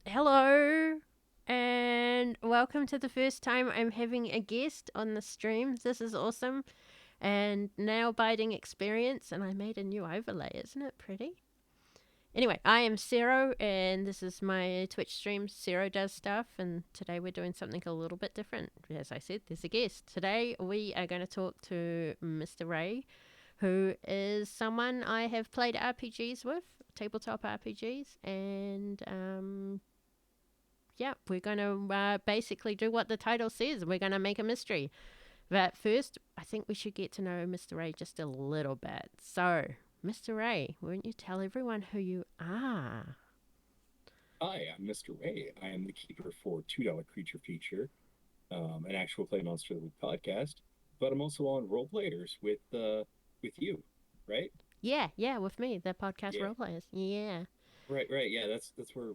Hello, and welcome to the first time I'm having a guest on the stream. This is awesome and nail biting experience, and I made a new overlay. Isn't it pretty? Anyway, I am Zero, and this is my Twitch stream. Zero does stuff, and today we're doing something a little bit different. As I said, there's a guest. Today we are going to talk to Mr. Ray, who is someone I have played RPGs with, tabletop RPGs, and yeah, we're going to basically do what the title says. We're going to make a mystery. But first, I think we should get to know Mr. Ray just a little bit. So, Mr. Ray, won't you tell everyone who you are? Hi, I'm Mr. Ray. I am the keeper for $2 Creature Feature, an actual play Monster of the Week podcast. But I'm also on Role Players with you, right? Yeah, with me, the podcast Yeah, roleplayers. Yeah. right. Yeah, that's where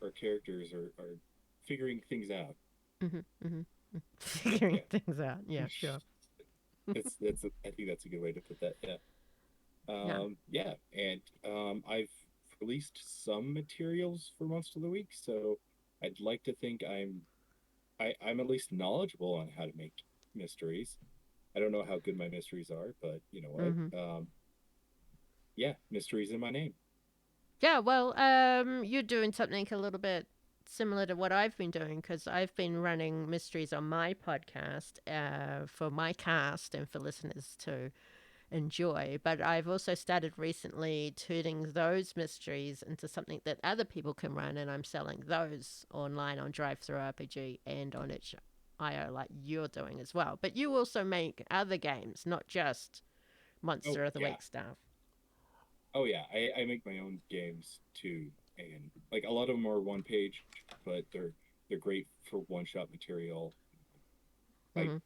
our characters are figuring things out. Figuring Yeah, things out. Yeah, sure. I think that's a good way to put that. Yeah. Yeah. Yeah, and I've released some materials for Monster of the Week, so I'd like to think I'm at least knowledgeable on how to make mysteries. I don't know how good my mysteries are, but you know hmm what? Yeah, mysteries in my name. Yeah, well, you're doing something a little bit similar to what I've been doing because I've been running mysteries on my podcast for my cast and for listeners to enjoy. But I've also started recently turning those mysteries into something that other people can run, and I'm selling those online on Drive Through RPG and on itch.io, like you're doing as well. But you also make other games, not just Oh Monster of the yeah, Week stuff. oh yeah. I make my own games too, and like a lot of them are one page, but they're great for one shot material. Like hmm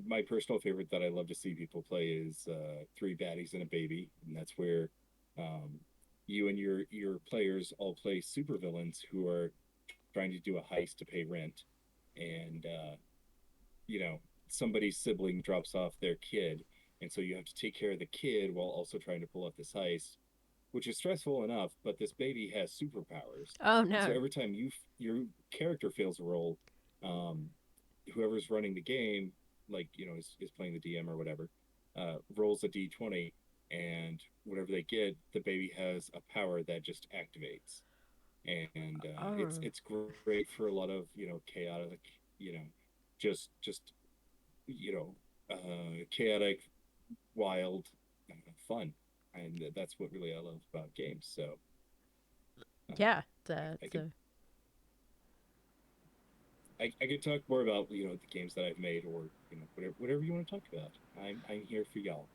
my personal favorite that I love to see people play is Three Baddies and a Baby, and that's where um, you and your players all play supervillains who are trying to do a heist to pay rent, and you know, somebody's sibling drops off their kid, and so you have to take care of the kid while also trying to pull off this heist, which is stressful enough. But this baby has superpowers, Oh, and so no. every time your character fails a roll, um, whoever's running the game, like is playing the DM or whatever, rolls a d20, and whatever they get, the baby has a power that just activates, and Oh, it's great for a lot of chaotic, you know, just you know, chaotic, wild, fun, and that's what really I love about games. So yeah. I could The I could talk more about the games that I've made, or whatever you want to talk about. I'm here for y'all.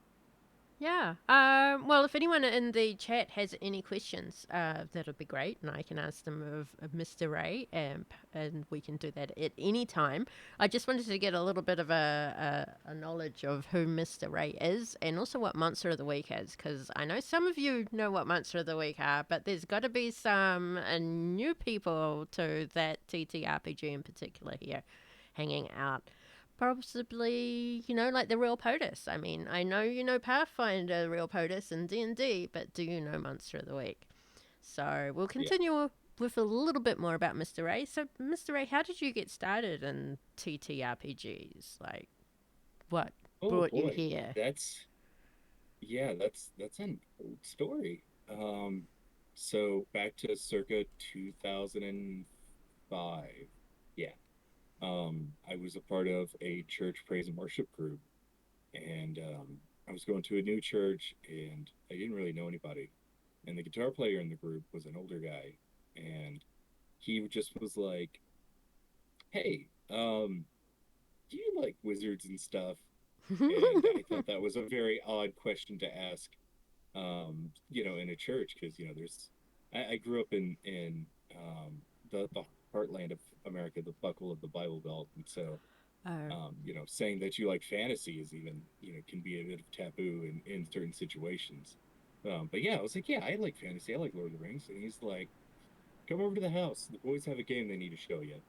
Yeah. Well, if anyone in the chat has any questions, that'll be great, and I can ask them of Mr. Ray, and we can do that at any time. I just wanted to get a little bit of a knowledge of who Mr. Ray is, and also what Monster of the Week is, because I know some of you know what Monster of the Week are, but there's got to be some new people to that TTRPG in particular here, hanging out. Possibly, like the real POTUS. I mean, I know you know Pathfinder, real POTUS, and D&D, but do you know Monster of the Week? So we'll Yeah. continue with a little bit more about Mr. Ray. So, Mr. Ray, how did you get started in TTRPGs? Like, what Oh brought you boy, here? that's yeah, that's an old story. Um, so back to circa 2005. Yeah. I was a part of a church praise and worship group, and I was going to a new church, and I didn't really know anybody. And the guitar player in the group was an older guy, and he just was like, "Hey, do you like wizards and stuff?" And I thought that was a very odd question to ask, in a church, because there's I grew up in the heartland of America, the buckle of the Bible Belt, and so Oh. saying that you like fantasy is even can be a bit of taboo in certain situations. But yeah, I was like, yeah, I like fantasy. I like Lord of the Rings, and he's like, come over to the house. The boys have a game they need to show you.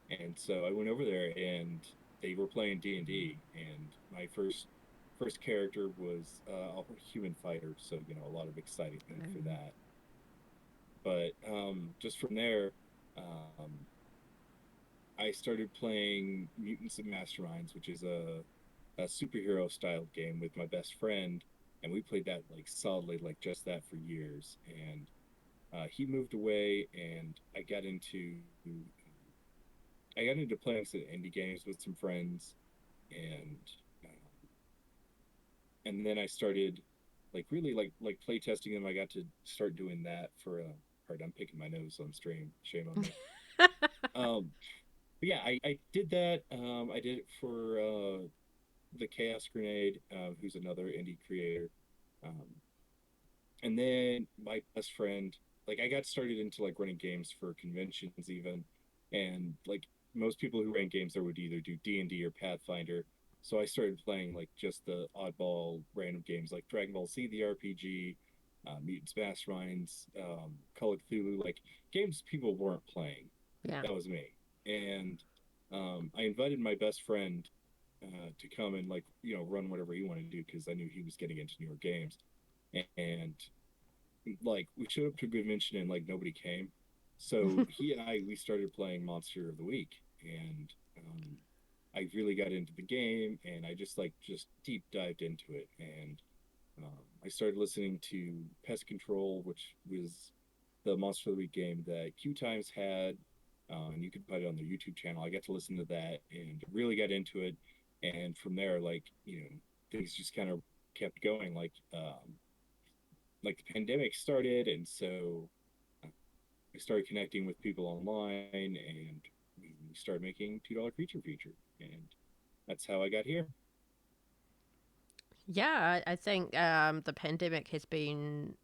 And so I went over there, and they were playing D&D, and my first character was a human fighter, so a lot of excitement for Oh. that. But just from there, Um, I started playing Mutants and Masterminds, which is a superhero style game with my best friend, and we played that like solidly, like just that for years. And he moved away, and I got into playing some indie games with some friends, and and then I started like really like play testing them. I got to start doing that for pardon, I'm picking my nose on stream. Shame on me. Um, but yeah, I did that. I did it for the Chaos Grenade, who's another indie creator. Um, and then my best friend, like I got started into like running games for conventions even, and like most people who ran games there would either do D&D or Pathfinder. So I started playing like just the oddball random games like Dragon Ball Z the RPG, Mutants Masterminds, Call of Cthulhu, like games people weren't playing. Yeah. That was me. And I invited my best friend to come and like run whatever he wanted to do because I knew he was getting into newer games. And like we showed up to a convention and like nobody came. So he and I we started playing Monster of the Week, and I really got into the game, and I just deep dived into it, and I started listening to Pest Control, which was the Monster of the Week game that Q Times had, and you could find it on their YouTube channel. I got to listen to that and really got into it, and from there, like things just kind of kept going. Like the pandemic started, and so I started connecting with people online, and we started making $2 creature feature, and that's how I got here. Yeah, I think the pandemic has been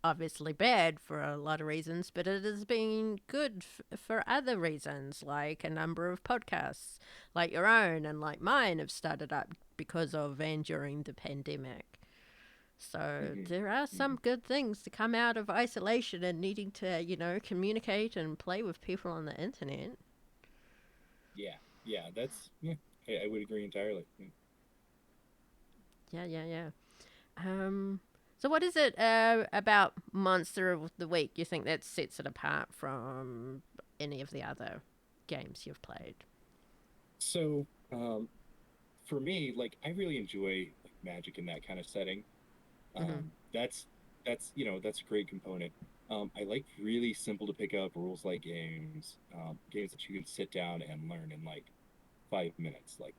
obviously bad for a lot of reasons, but it has been good for other reasons, like a number of podcasts, like your own and like mine, have started up because of and during the pandemic. So Mm-hmm. there are some Mm-hmm. good things to come out of isolation and needing to, communicate and play with people on the internet. Yeah, yeah, that's yeah. I would agree entirely. Yeah. Yeah, yeah, yeah. Um, so what is it about Monster of the Week you think that sets it apart from any of the other games you've played? So for me, like I really enjoy like magic in that kind of setting. Mm-hmm. That's a great component. I like really simple to pick up rules like games, games that you can sit down and learn in like 5 minutes. Like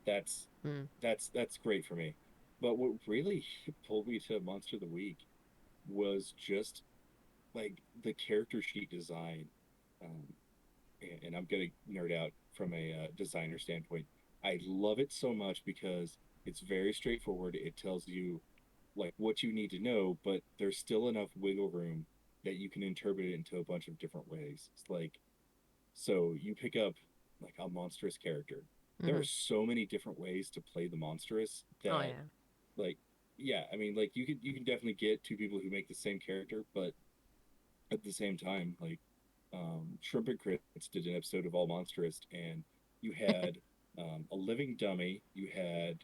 Mm. that's great for me. But what really pulled me to Monster of the Week was just like the character sheet design. Um, and I'm gonna nerd out from a designer standpoint. I love it so much because it's very straightforward. It tells you like what you need to know, but there's still enough wiggle room that you can interpret it into a bunch of different ways. It's like so you pick up like a monstrous character. There Mm-hmm. are so many different ways to play the monstrous Oh that yeah. like yeah, I mean like you can definitely get two people who make the same character, but at the same time, like Shrimp and Crits did an episode of All Monstrous, and you had a living dummy, you had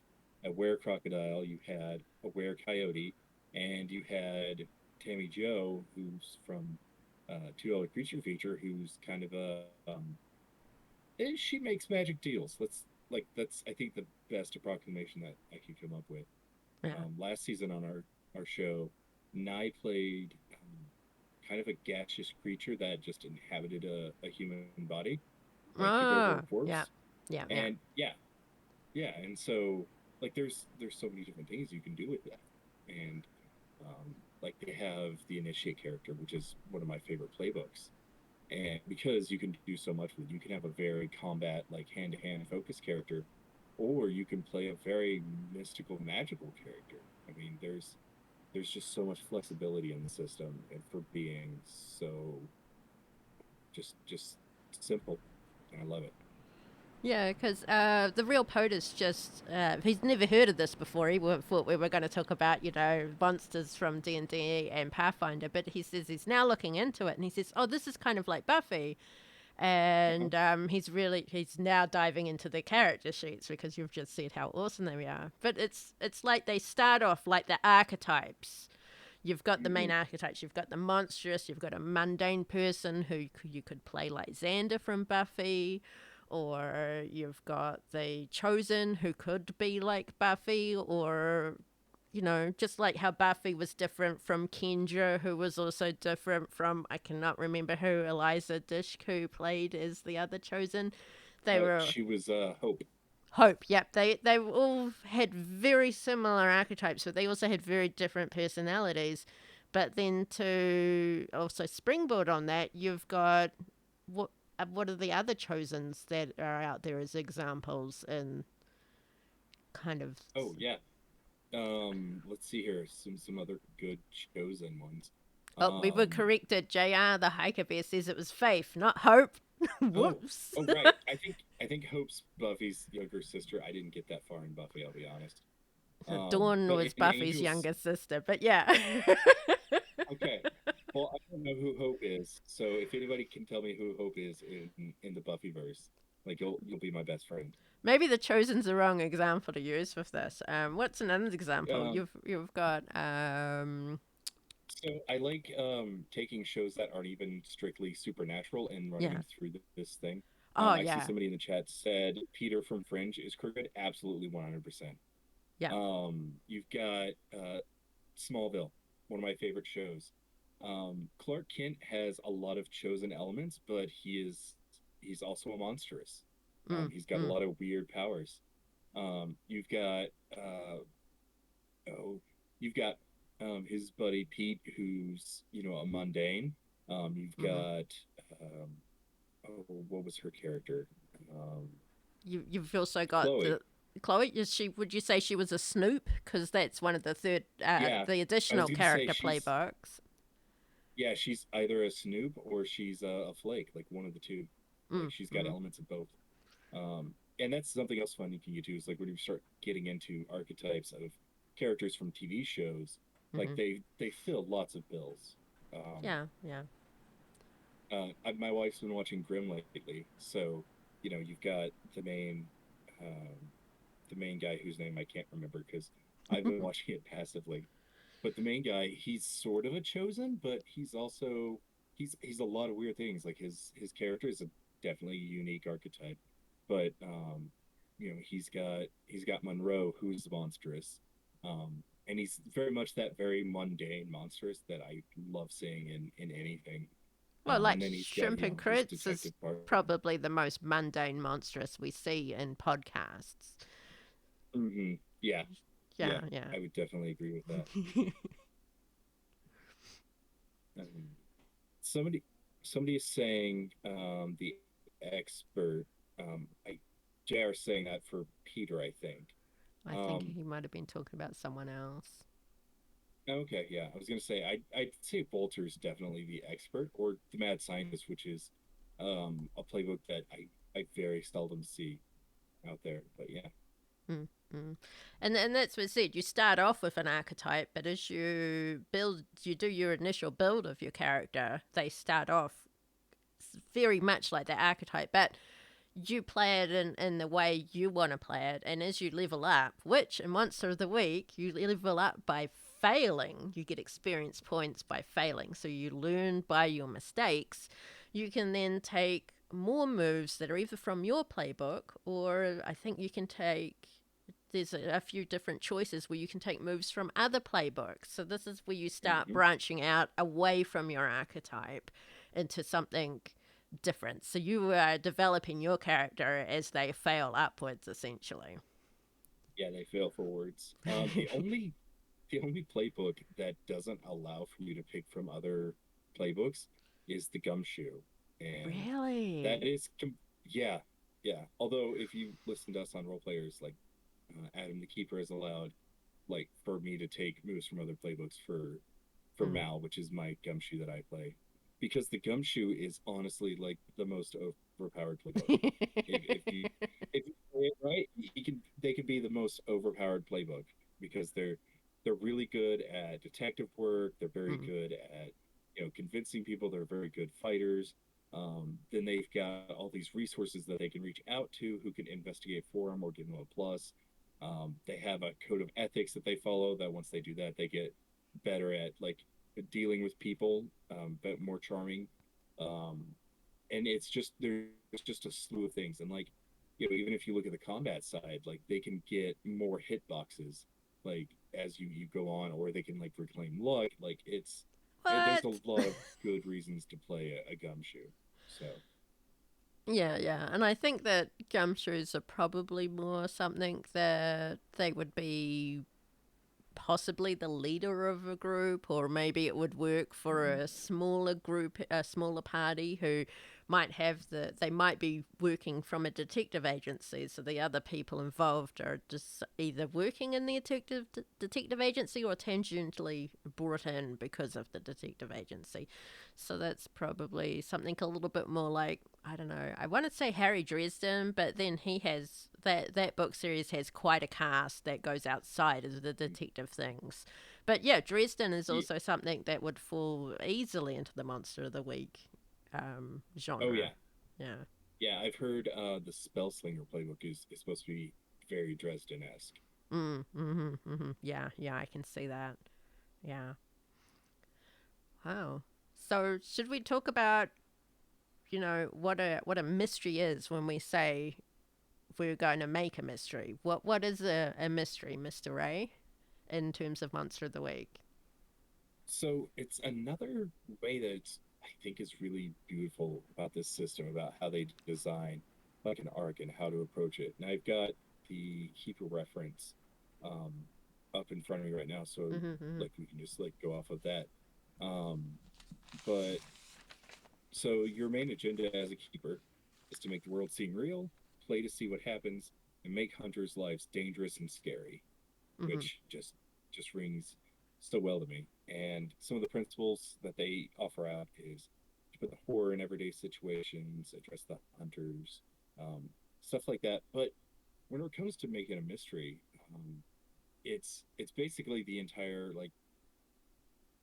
a were crocodile, you had a were coyote, and you had Tammy Joe, who's from $2 Creature Feature, who's kind of a she makes magic deals. That's I think the best approximation that I could come up with. Yeah. Last season on our show, Nye played kind of a gaseous creature that just inhabited a human body, like took over a Oh yeah. corpse. Yeah. Yeah. And yeah, yeah, and so like there's so many different things you can do with that. And like they have the initiate character, which is one of my favorite playbooks. And because you can do so much with it, you can have a very combat, like hand to hand focus character, or you can play a very mystical, magical character. I mean, there's just so much flexibility in the system, and for being so just simple, and I love it. Yeah, because the real POTUS just, he's never heard of this before. He thought we were going to talk about, monsters from D&D and Pathfinder, but he says he's now looking into it, and he says, oh, this is kind of like Buffy. Uh-huh. And he's now diving into the character sheets because you've just said how awesome they are. But it's like they start off like the archetypes, You've got the main Hmm. archetypes. You've got the monstrous. You've got a mundane person who you could play like Xander from Buffy, or you've got the chosen who could be like Buffy, or just like how Buffy was different from Kendra, who was also different from, I cannot remember who, Eliza Dish, who played as the other chosen. They were She was Hope. Hope. Yep, they all had very similar archetypes, but they also had very different personalities. But then to also springboard on that, you've got what are the other chosens that are out there as examples and kind of. Oh yeah. Let's see here. Some other good chosen ones. Oh, we were Um, corrected. JR, the hiker bear, says it was Faith, not Hope. oh, Whoops. oh right. I think Hope's Buffy's younger sister. I didn't get that far in Buffy, I'll be honest. Dawn But was in Buffy's Angels, younger sister, but yeah. okay. Well, I don't know who Hope is, so if anybody can tell me who Hope is in the Buffyverse, like you'll be my best friend. Maybe the chosen's the wrong example to use with this. What's another example? Um, You've got so I like taking shows that aren't even strictly supernatural and running yeah. them through this thing. Oh I see yeah. somebody in the chat said Peter from Fringe is crooked. Absolutely 100%. Yeah. You've got Smallville, one of my favorite shows. Clark Kent has a lot of chosen elements, but he's also a monstrous. Mm, He's got a mm, lot of weird powers. You've got oh, you've got his buddy Pete, who's a mundane. You've mm-hmm. got um, oh, what was her character? Um, You've also got Chloe. the Chloe. Is she? Would you say she was a Snoop? Because that's one of the Yeah, the I was additional gonna say character playbooks. she's either a Snoop or she's a Flake, like one of the two. Like Mm, she's got mm, elements of both. And that's something else fun you can get to is like when you start getting into archetypes of characters from TV shows, like mm-hmm. they fill lots of bills. Um, Yeah. Yeah. my wife's been watching Grimm lately, so you've got um, the main guy whose name I can't remember because I've been watching it passively. But the main guy, he's sort of a chosen, but he's a lot of weird things. Like his character is a definitely unique archetype, but he's got Monroe, who's monstrous, and he's very much that very mundane monstrous that I love seeing in anything. Well, like And then he's got Shrimp and his Crits is detective partner. probably the most mundane monstrous we see in podcasts. Hmm. Yeah, Yeah. yeah, Yeah. I would definitely agree with that. Um, somebody somebody is saying the expert. I JR is saying that for Peter, I think. I think Um, he might have been talking about someone else. okay, yeah, I was gonna say I'd say Bolter's definitely the expert or the mad scientist, which is a playbook that I very seldom see out there. But yeah. Mm, mm. And that's what I said. You start off with an archetype, but as you do your initial build of your character, they start off very much like the archetype, but you play it in the way you want to play it. And as you level up, which in Monster of the Week, you level up by failing. You get experience points by failing. So you learn by your mistakes. You can then take more moves that are either from your playbook, or I think you can take. There's a few different choices where you can take moves from other playbooks. So this is where you start Hmm. branching out away from your archetype into something different. So you are developing your character as they fail upwards, essentially. Yeah, they fail forwards. The only playbook that doesn't allow for you to pick from other playbooks is the gumshoe, and that Really? is yeah, yeah. Although if you listen to us on role players, like Adam the Keeper is allowed, like for me to take moves from other playbooks for Mm. Mal, which is my gumshoe that I play, because the gumshoe is honestly like the most overpowered playbook. If you play it right, they can be the most overpowered playbook because they're really good at detective work. They're very Mm. good at convincing people. They're very good fighters. Then they've got all these resources that they can reach out to who can investigate for them or give them a plus. They have a code of ethics that they follow that once they do that, they get better at like dealing with people, but more charming. Um, and it's just there's just a slew of things, and like even if you look at the combat side, like they can get more hit boxes, like as you go on, or they can like reclaim luck. Like there's a What? lot of good reasons to play a gumshoe. So Yeah, yeah. And I think that gumshoes are probably more something that they would be possibly the leader of a group, or maybe it would work for mhm. a smaller group, a smaller party who might have they might be working from a detective agency, so the other people involved are just either working in the detective agency or tangentially brought in because of the detective agency. So that's probably something a little bit more like, I don't know, I want to say Harry Dresden, but then he has that book series has quite a cast that goes outside of the detective things. But yeah, Dresden is Yeah. also something that would fall easily into the Monster of the Week Oh genre. yeah, Yeah. yeah. I've heard the Spellslinger playbook is supposed to be very Dresden-esque. Yeah, yeah, I can see that. Yeah. Wow. So should we talk about, what a mystery is when we say we're going to make a mystery? What is a mystery, Mr. Ray, in terms of Monster of the Week? So it's another way that I think is really beautiful about this system, about how they design like an arc and how to approach it. And I've got the Keeper reference um, up in front of me right now, so Mm-hmm. like we can just like go off of that. Um, but so your main agenda as a keeper is to make the world seem real, play to see what happens, and make hunters' lives dangerous and scary, Mm-hmm. which just rings so well to me. And some of the principles that they offer out is to put the horror in everyday situations, address the hunters, um, stuff like that. But when it comes to making a mystery, it's basically the entire like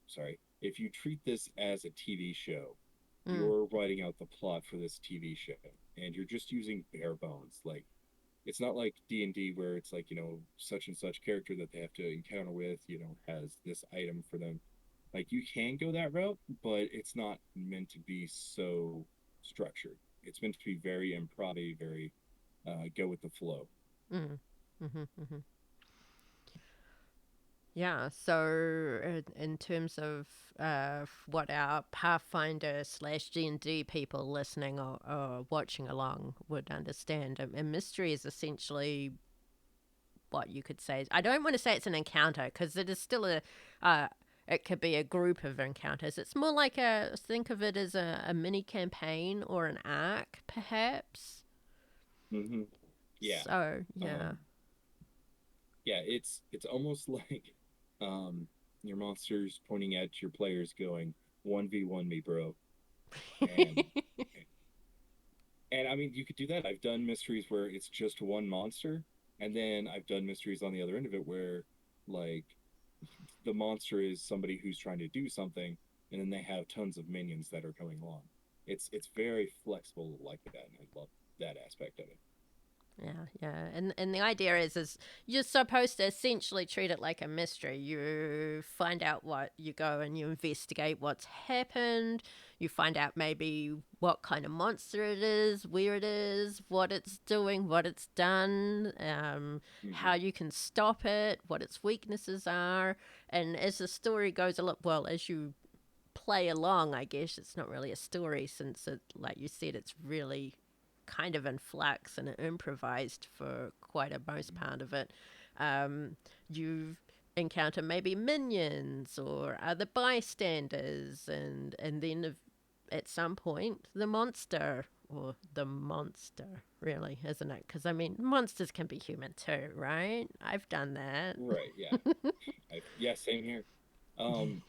sorry, if you treat this as a TV show, Mm. you're writing out the plot for this TV show, and you're just using bare bones. Like it's not like D&D where it's like such and such character that they have to encounter with has this item for them. Like you can go that route, but it's not meant to be so structured. It's meant to be very improv, very go with the flow. Mm. Mm-hmm. Mm-hmm. Yeah. So, in terms of what our Pathfinder slash D&D people listening or watching along would understand, a mystery is essentially what you could say. I don't want to say it's an encounter because it is still uh, it could be a group of encounters. It's more like think of it as a mini campaign or an arc, perhaps. Mm-hmm. Yeah. So, yeah. Um, yeah, it's almost like um your monsters pointing at your players going 1v1 me bro. and and I mean you could do that. I've done mysteries where it's just one monster, and then I've done mysteries on the other end of it where like the monster is somebody who's trying to do something, and then they have tons of minions that are coming along. It's very flexible like that, and I love that aspect of it. Yeah, yeah, and the idea is you're supposed to essentially treat it like a mystery. You find out what you go and you investigate what's happened. You find out maybe what kind of monster it is, where it is, what it's doing, what it's done, how Hmm. you can stop it, what its weaknesses are, and as the story goes along, well, as you play along, I guess it's not really a story since it, like you said, it's really kind of in flux and improvised for quite a most part of it. You encounter maybe minions or other bystanders, and then at some point the monster. Or the monster, really, isn't it? Because I mean, monsters can be human too, right? I've done that. Right, yeah. Yeah, same here. um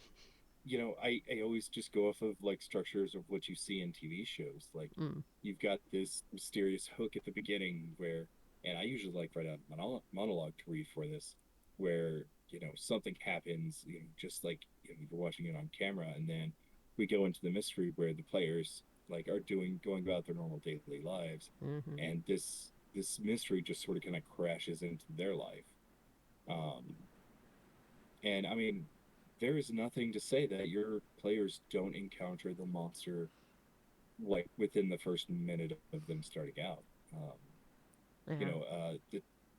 I always just go off of like structures of what you see in TV shows. Like Mm, you've got this mysterious hook at the beginning where, and I usually like write a monologue to read for this, where something happens, just like you're watching it on camera, and then we go into the mystery where the players like are going about their normal daily lives, mm-hmm. and this mystery just sort of kind of crashes into their life. Um, and I mean, there is nothing to say that your players don't encounter the monster like within the first minute of them starting out. You Yeah. know,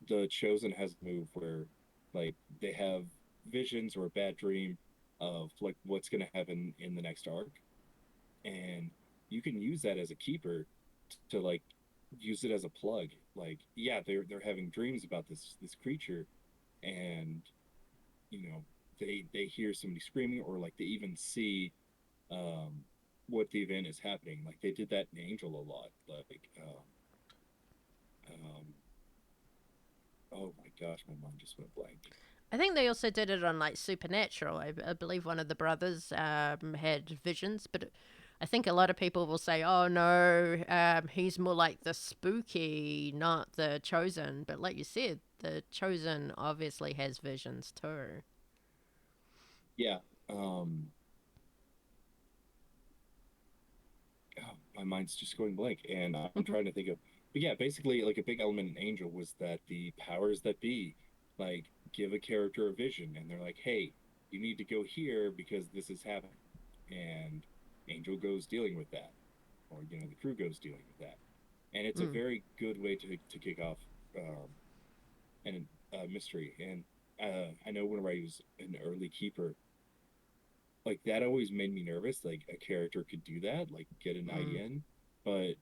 the chosen has a move where like they have visions or a bad dream of like what's going to happen in the next arc, and you can use that as a keeper to like use it as a plug. Like, yeah, they're having dreams about this creature, and you know they hear somebody screaming, or like they even see um what the event is happening. Like they did that in Angel a lot. Like um oh my gosh, my mind just went blank. I think they also did it on like Supernatural. I believe one of the brothers had visions, but I think a lot of people will say, "Oh no, he's more like the spooky, not the chosen." But like you said, the chosen obviously has visions too. Yeah. Um oh, my mind's just going blank, and I'm Hmm. trying to think of. But yeah, basically, like a big element in Angel was that the powers that be, like, give a character a vision, and they're like, "Hey, you need to go here because this is happening," and Angel goes dealing with that, or the crew goes dealing with that, and it's a Mm, very good way to kick off um, an mystery. And I know whenever I was an early keeper, like that always made me nervous. Like a character could do that, like get a night mm. in, but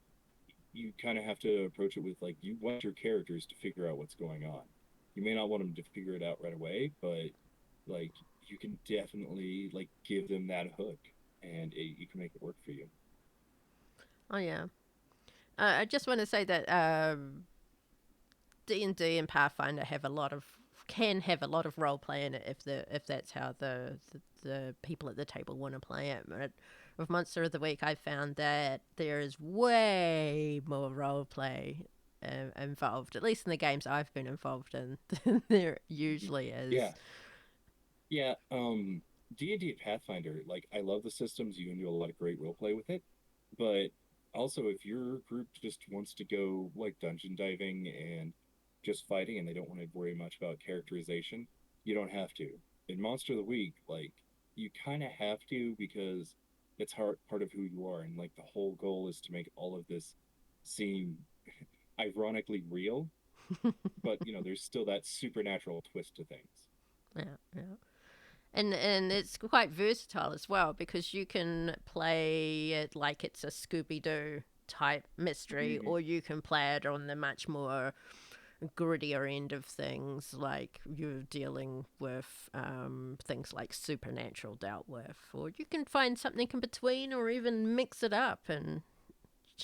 you kind of have to approach it with like you want your characters to figure out what's going on. You may not want them to figure it out right away, but like you can definitely like give them that hook, and you can make it work for you. Oh yeah. I just want to say that D&D and Pathfinder have a lot of can have a lot of role play in it if that's how the people at the table want to play it. But with Monster of the Week, I found that there is way more role play involved, at least in the games I've been involved in, than there Mhm. usually is. Yeah, yeah. D&D and Pathfinder, like I love the systems. You can do a lot of great role play with it, but also if your group just wants to go like dungeon diving and just fighting, and they don't want to worry much about characterization, you don't have to. In Monster of the Week, like you kind of have to because it's part of who you are, and like the whole goal is to make all of this seem ironically real, but there's still that supernatural twist to things. Yeah, yeah. And it's quite versatile as well because you can play it like it's a Scooby Doo type mystery, Hmm. or you can play it on the much more grittier end of things, like you're dealing with things like supernatural dealt with, or you can find something in between, or even mix it up and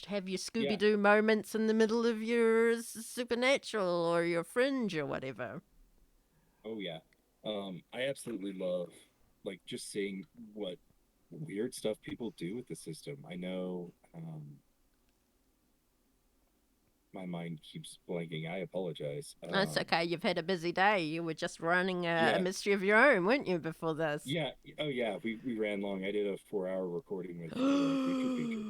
have your Scooby Yeah. Doo moments in the middle of your supernatural or your fringe or whatever. Oh yeah. I absolutely love like just seeing what weird stuff people do with the system. I know my mind keeps blanking. I apologize. That's okay. You've had a busy day. You were just running a Yeah. mystery of your own, weren't you, before this? Yeah. Oh yeah, we ran long. I did a 4-hour recording with Creature Feature.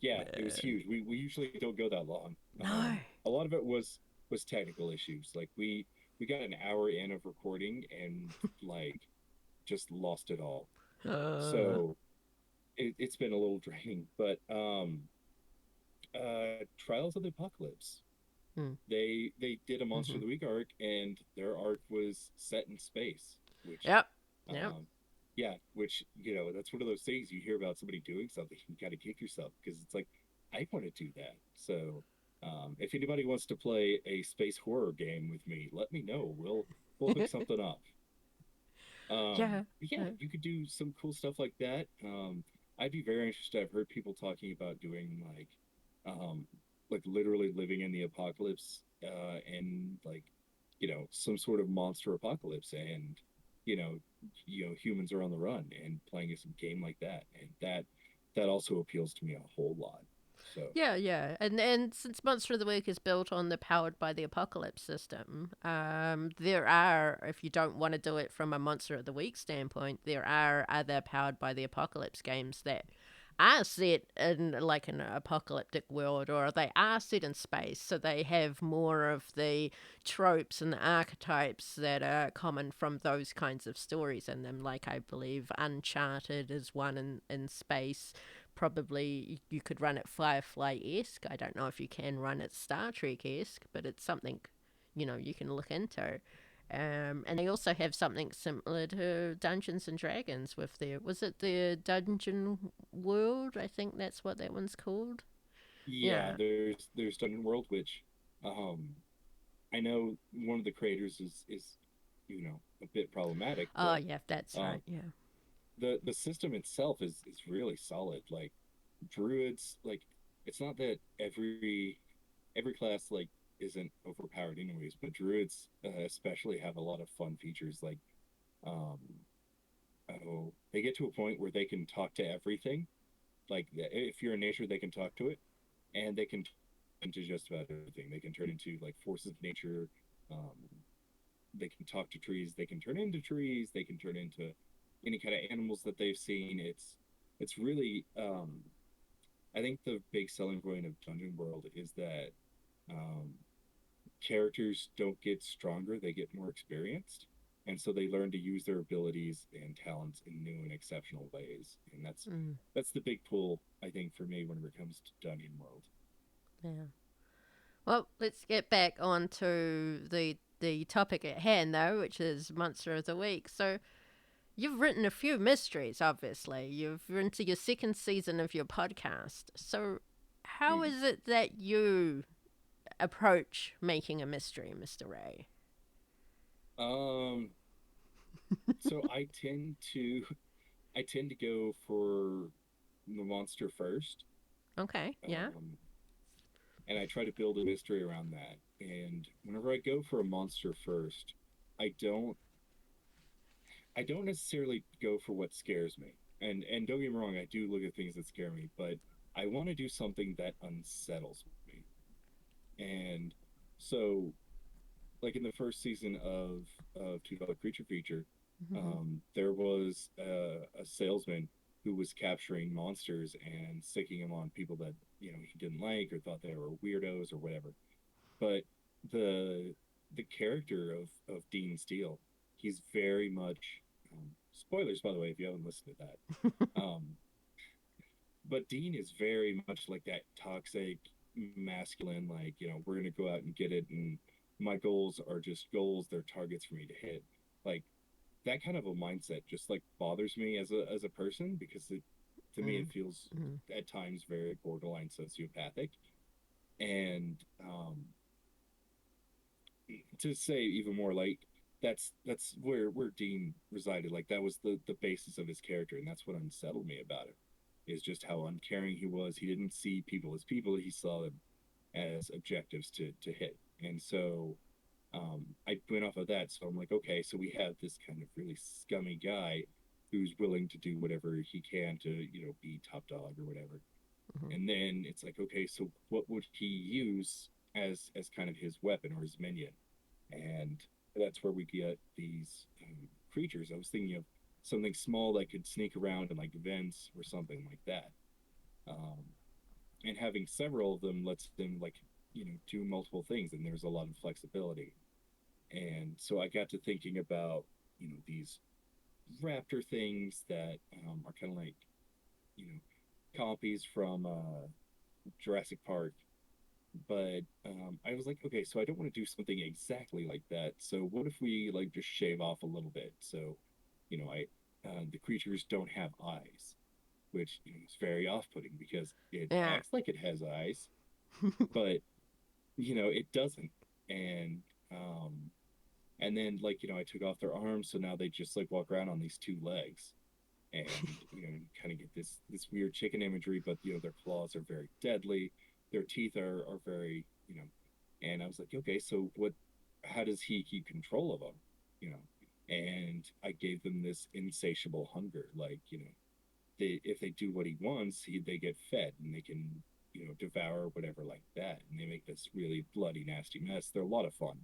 Yeah, it was Man, huge. We usually don't go that long. no. A lot of it was technical issues. Like we got an hour in of recording and like just lost it all. Uh, So it's been a little draining, but Trials of the Apocalypse. mm, They did a Monster mm-hmm. of the Week arc, and their arc was set in space, which, Yep. Yep. um, yeah, which that's one of those things you hear about somebody doing something, you got to kick yourself because it's like I want to do that. So, if anybody wants to play a space horror game with me, let me know. We'll hook something up. Yeah. But yeah, Yeah. you could do some cool stuff like that. I'd be very interested. I've heard people talking about doing like literally living in the apocalypse, and like, some sort of monster apocalypse, and humans are on the run and playing a game like that, and that also appeals to me a whole lot. So, Yeah, yeah, and since Monster of the Week is built on the Powered by the Apocalypse system, there are, if you don't want to do it from a Monster of the Week standpoint, there are other Powered by the Apocalypse games that are set in like an apocalyptic world, or they are set in space, so they have more of the tropes and the archetypes that are common from those kinds of stories in them. Like I believe Uncharted is one in space. Probably you could run it Firefly esque. I don't know if you can run it Star Trek esque, but it's something you can look into. And they also have something similar to Dungeons and Dragons with their, was it the Dungeon World? I think that's what that one's called. Yeah, Yeah. there's Dungeon World, which um I know one of the creators is a bit problematic, Oh, but yeah, that's um right. Yeah. the system itself is really solid. Like druids, like it's not that every class like isn't overpowered anyways, but druids especially have a lot of fun features. Like um oh, they get to a point where they can talk to everything. Like if you're in nature, they can talk to it, and they can turn into just about everything. They can turn into like forces of nature. Um, they can talk to trees. They can turn into trees. They can turn into any kind of animals that they've seen. It's really I think the big selling point of Dungeon World is that um, characters don't get stronger; they get more experienced, and so they learn to use their abilities and talents in new and exceptional ways. And Mm, that's the big pull I think for me whenever it comes to Dungeon World. yeah. Well, let's get back on to the topic at hand, though, which is Monster of the Week. So, you've written a few mysteries, obviously. You've written to your second season of your podcast. So, how Mm. is it that you approach making a mystery, Mr. Ray? Um, so I tend to go for the monster first, Okay, yeah. um, and I try to build a mystery around that. And whenever I go for a monster first, I don't I don't necessarily go for what scares me. And don't get me wrong, I do look at things that scare me, but I want to do something that unsettles me. And so like in the first season of $2 Creature Feature, Mm-hmm. there was a salesman who was capturing monsters and sticking them on people that he didn't like or thought they were weirdos or whatever. But the the character of Dean Steele, he's very much spoilers by the way if you haven't listened to that. But Dean is very much like that toxic, masculine, like, we're going to go out and get it. And my goals are just goals. They're targets for me to hit. Like that kind of a mindset just like bothers me as a person because to me, it feels Mm-hmm. at times very borderline sociopathic. And to say even more like, that's where Dean resided. Like that was the basis of his character, and that's what unsettled me about him. Is just how uncaring he was. He didn't see people as people. He saw them as objectives to hit. And so I went off of that. So I'm like, okay, so we have this kind of really scummy guy who's willing to do whatever he can to be top dog or whatever. Mm-hmm. And then it's like, okay, so what would he use as kind of his weapon or his minion? And that's where we get these creatures. I was thinking of something small that could sneak around in like vents or something like that. Um, and having several of them lets them like do multiple things, and there's a lot of flexibility. And so I got to thinking about these raptor things that are kind of like you know copies from Jurassic Park, but I was like, okay, so I don't want to do something exactly like that. So what if we like just shave off a little bit? So, I the creatures don't have eyes, which is very off-putting because it Yeah. acts like it has eyes, but it doesn't. And um, and then like I took off their arms, so now they just like walk around on these two legs, and you kind of get this weird chicken imagery, but their claws are very deadly, their teeth are very and I was like, okay, so what how does he keep control of them, and I gave them this insatiable hunger, like if they do what he wants, they get fed and they can devour whatever like that, and they make this really bloody nasty mess. They're a lot of fun.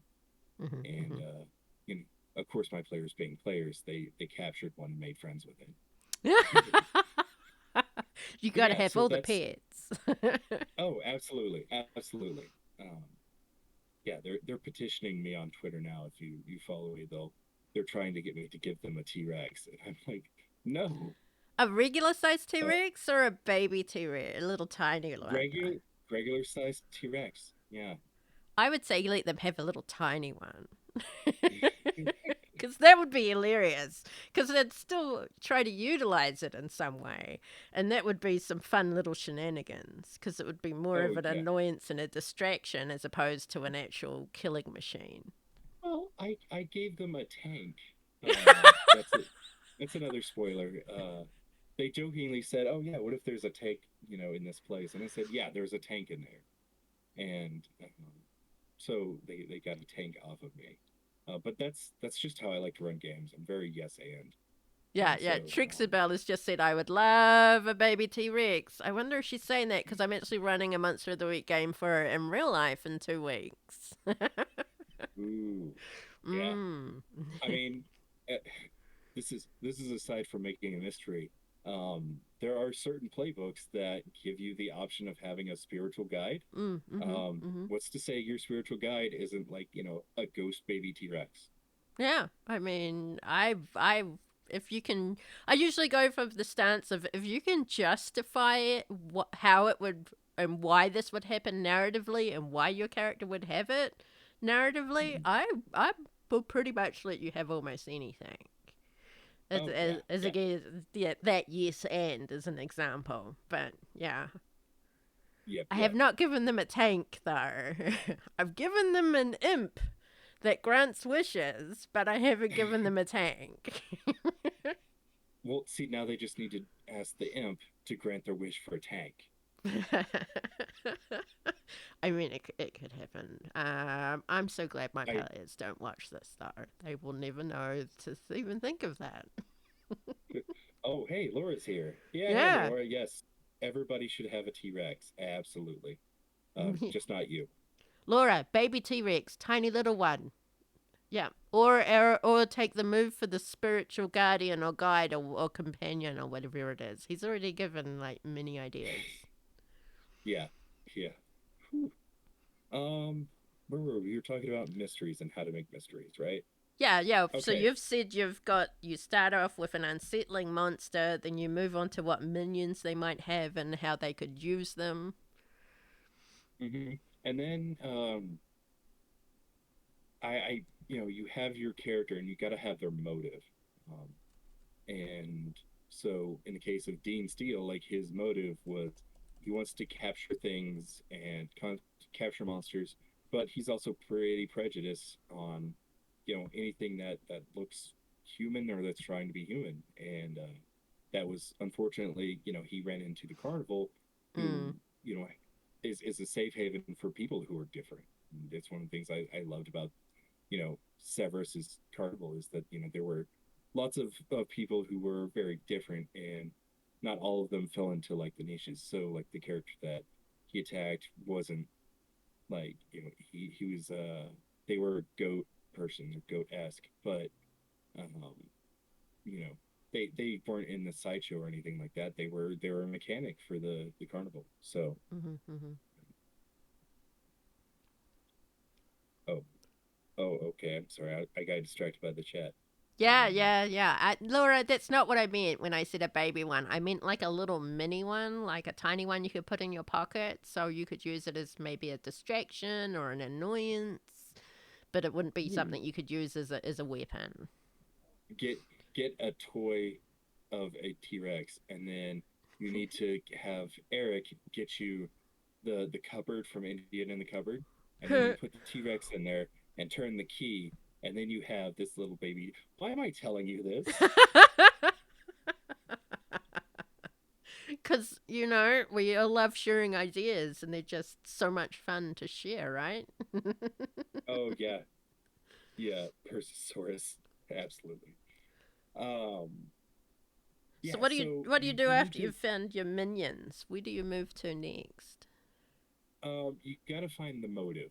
Mm-hmm. And Mm-hmm. you know, of course my players being players, they captured one and made friends with it. You But got to yeah, have so all the that's pets. oh, absolutely, absolutely. Yeah, they're petitioning me on Twitter now. If you follow me, they're trying to get me to give them a T-Rex, and I'm like, no, A regular sized T uh, Rex or a baby T Rex? A little tiny one. regular regular sized T-Rex. Yeah. I would say let them have a little tiny one. Because that would be hilarious. Because they'd still try to utilize it in some way. And that would be some fun little shenanigans. Because it would be more Oh of an yeah. annoyance and a distraction as opposed to an actual killing machine. Well, I gave them a tank. That's another spoiler. They jokingly said, "Oh yeah, what if there's a tank, in this place?" And I said, "Yeah, there's a tank in there." And so they got a tank off of me. But that's just how I like to run games. I'm very yes and. Yeah, And yeah. so Trixabelle has just said, I would love a baby T Rex. I wonder if she's saying that because I'm actually running a Monster of the Week game for her in real life in 2 weeks. ooh, yeah. mm. I mean, eh, this is aside from making a mystery. There are certain playbooks that give you the option of having a spiritual guide. Mm-hmm. What's to say your spiritual guide isn't like, a ghost baby T-Rex? Yeah, I mean, if you can, I usually go from the stance of if you can justify it, how it would, and why this would happen narratively, and why your character would have it narratively, Mhm. I will pretty much let you have almost anything. Oh yeah, As yeah, again, yeah, that yes and as an example, but yeah. yep, I have yep. not given them a tank, though. I've given them an imp that grants wishes, but I haven't given them a tank. Well, see, now they just need to ask the imp to grant their wish for a tank. I mean, it could happen. I'm so glad my I players don't watch this, though. They will never know to even think of that. Oh, hey, Laura's here. Yeah, hey, Yeah. Laura. Yes, everybody should have a T-Rex. Absolutely. Just not you. Laura, baby T Rex, tiny little one. Yeah, or take the move for the spiritual guardian or guide or companion or whatever it is. He's already given like many ideas. Yeah, yeah. Whew. Um, where were we? We were talking about mysteries and how to make mysteries, right? Yeah, yeah. So Okay. you've said you start off with an unsettling monster, then you move on to what minions they might have and how they could use them. And then you have your character and you got to have their motive. Um, and so in the case of Dean Steele, like his motive was he wants to capture things and capture monsters, but he's also pretty prejudiced on, anything that looks human or that's trying to be human. And that was unfortunately, he ran into the carnival, who, Mm, you know, is a safe haven for people who are different. And it's one of the things I loved about, Severus's carnival is that, there were lots of people who were very different, and not all of them fell into like the niches. So like the character that he attacked wasn't like, he was they were a goat person, or goat esque, but um, you know, they weren't in the sideshow or anything like that. They were a mechanic for the carnival. So mm-hmm. oh oh okay, I'm sorry, I got distracted by the chat. Yeah, Um, yeah, yeah. Laura, that's not what I meant when I said a baby one. I meant like a little mini one, like a tiny one you could put in your pocket, so you could use it as maybe a distraction or an annoyance, but it wouldn't be ooh, something you could use as a weapon. get get a toy of a T-Rex, and then you need to have Eric get you the cupboard from Indian in the cupboard, and then you put the T-Rex in there and turn the key, and then you have this little baby. Why am I telling you this? Because, we all love sharing ideas and they're just so much fun to share, right? Oh yeah, yeah, Persosaurus, absolutely. Um, So yeah, so what do you you, do you need after to you've found your minions? Where do you move to next? you gotta find the motive.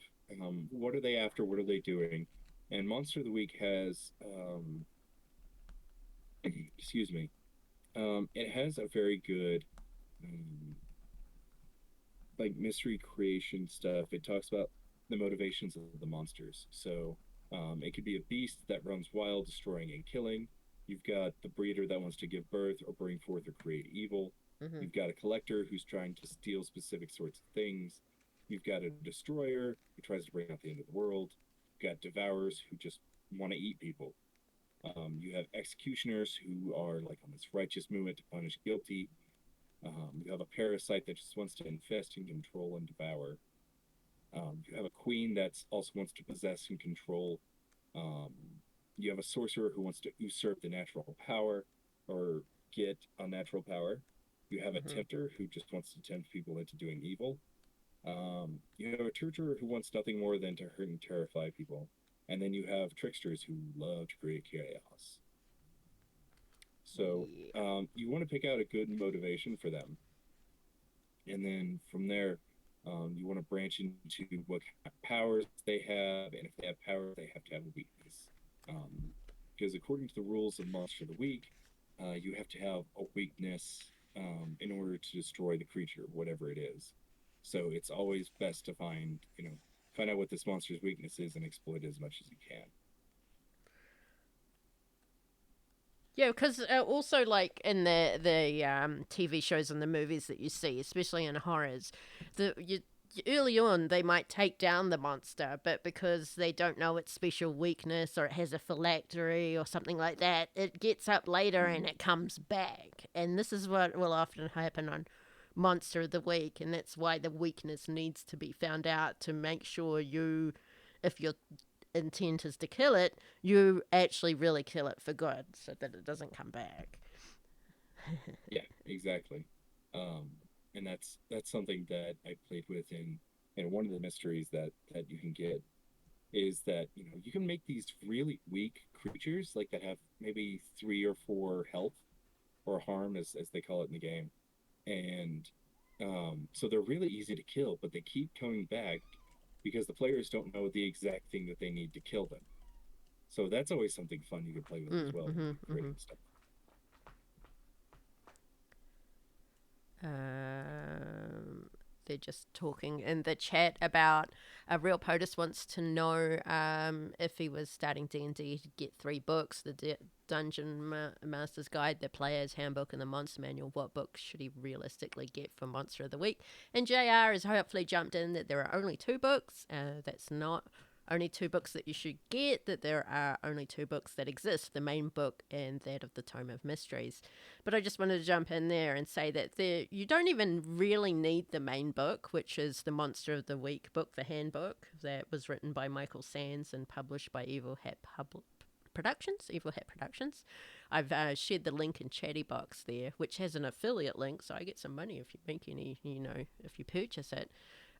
What are they after? What are they doing? And Monster of the Week has excuse me, it has a very good um, like mystery creation stuff, it talks about the motivations of the monsters. So it could be a beast that runs wild, destroying and killing. You've got the breeder that wants to give birth or bring forth or create evil. Mm-hmm. You've got a collector who's trying to steal specific sorts of things. You've got a destroyer who tries to bring out the end of the world. You've got devourers who just want to eat people. You have executioners who are like on this righteous movement to punish guilty. You have a parasite that just wants to infest and control and devour. You have a queen that also wants to possess and control. Um, you have a sorcerer who wants to usurp the natural power or get unnatural power. You have a Mm-hmm. tempter who just wants to tempt people into doing evil. You have a torturer who wants nothing more than to hurt and terrify people. And then you have tricksters who love to create chaos. So Yeah. you want to pick out a good motivation for them. And then from there, you want to branch into what kind of powers they have, and if they have power, they have to have a weakness. Um, because according to the rules of Monster of the Week, you have to have a weakness in order to destroy the creature, whatever it is. So it's always best to find out what this monster's weakness is and exploit it as much as you can. Yeah, because also like in the TV shows and the movies that you see, especially in horrors, early on they might take down the monster, but because they don't know its special weakness or it has a phylactery or something like that, it gets up later and Mm-hmm. it comes back. And this is what will often happen on Monster of the Week, and that's why the weakness needs to be found out to make sure you, if you're intent is to kill it, you actually really kill it for good so that it doesn't come back. Yeah, exactly. Um, and that's something that I played with in one of the mysteries that you can get is that you can make these really weak creatures like that have maybe 3 or 4 health or harm as they call it in the game, and so they're really easy to kill, but they keep coming back because the players don't know the exact thing that they need to kill them. So that's always something fun you can play with as well when Mm-hmm, you're mm-hmm. creating stuff. Um, they're just talking in the chat about Real POTUS wants to know if he was starting D&D to get 3 books, the Master's Guide, the Player's Handbook, and the Monster Manual. What books should he realistically get for Monster of the Week? And JR has hopefully jumped in that there are only 2 books. That's not only 2 books that you should get, that there are only 2 books that exist, the main book and that of the Tome of Mysteries. But I just wanted to jump in there and say that you don't even really need the main book, which is the Monster of the Week book, the handbook, that was written by Michael Sands and published by Evil Hat Productions. I've shared the link in Chatty Box there, which has an affiliate link, so I get some money if you make any, if you purchase it.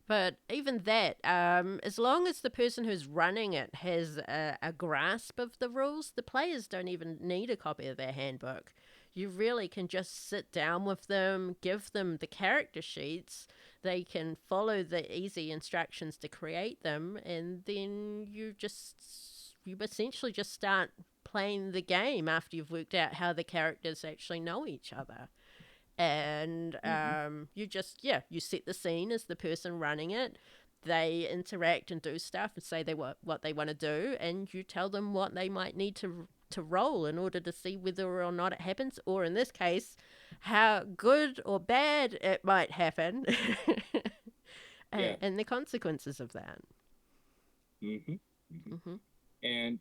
But even that, as long as the person who's running it has a grasp of the rules, the players don't even need a copy of their handbook. You really can just sit down with them, give them the character sheets. They can follow the easy instructions to create them, and then you essentially just start playing the game after you've worked out how the characters actually know each other. And Mm-hmm. you just, yeah, you set the scene as the person running it. They interact and do stuff and say what they want to do, and you tell them what they might need to roll in order to see whether or not it happens, or in this case, how good or bad it might happen, Yeah. and the consequences of that. Mm-hmm. Mm-hmm. Mm-hmm. And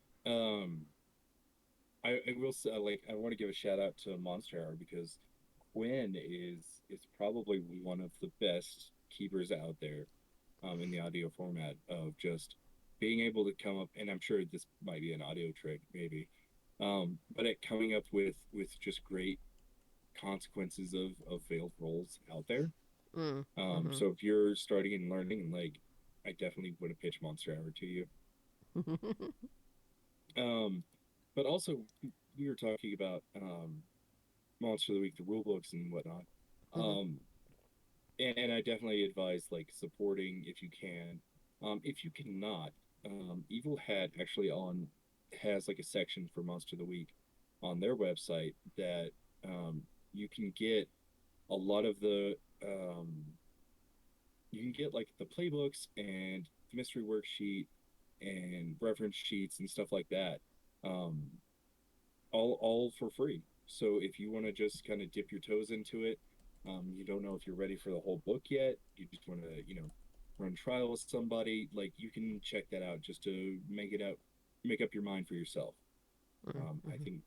I will say, like, I want to give a shout out to Monster Hour because Quinn is probably one of the best keepers out there in the audio format of just being able to come up, and I'm sure this might be an audio trick, maybe, but at coming up with just great consequences of failed rolls out there. Mm-hmm. So if you're starting and learning, like, I definitely would have pitched Monster Hour to you. Um, but also, we were talking about Monster of the Week, the rule books and whatnot. Mm-hmm. Um, and I definitely advise like supporting if you can. If you cannot, Evil Hat actually on has like a section for Monster of the Week on their website that you can get. a lot of the you can get like the playbooks and the mystery worksheet and reference sheets and stuff like that, um, all for free. So if you want to just kind of dip your toes into it, you don't know if you're ready for the whole book yet. You just want to, run trial with somebody. Like you can check that out just to make up your mind for yourself. I Mm-hmm. think,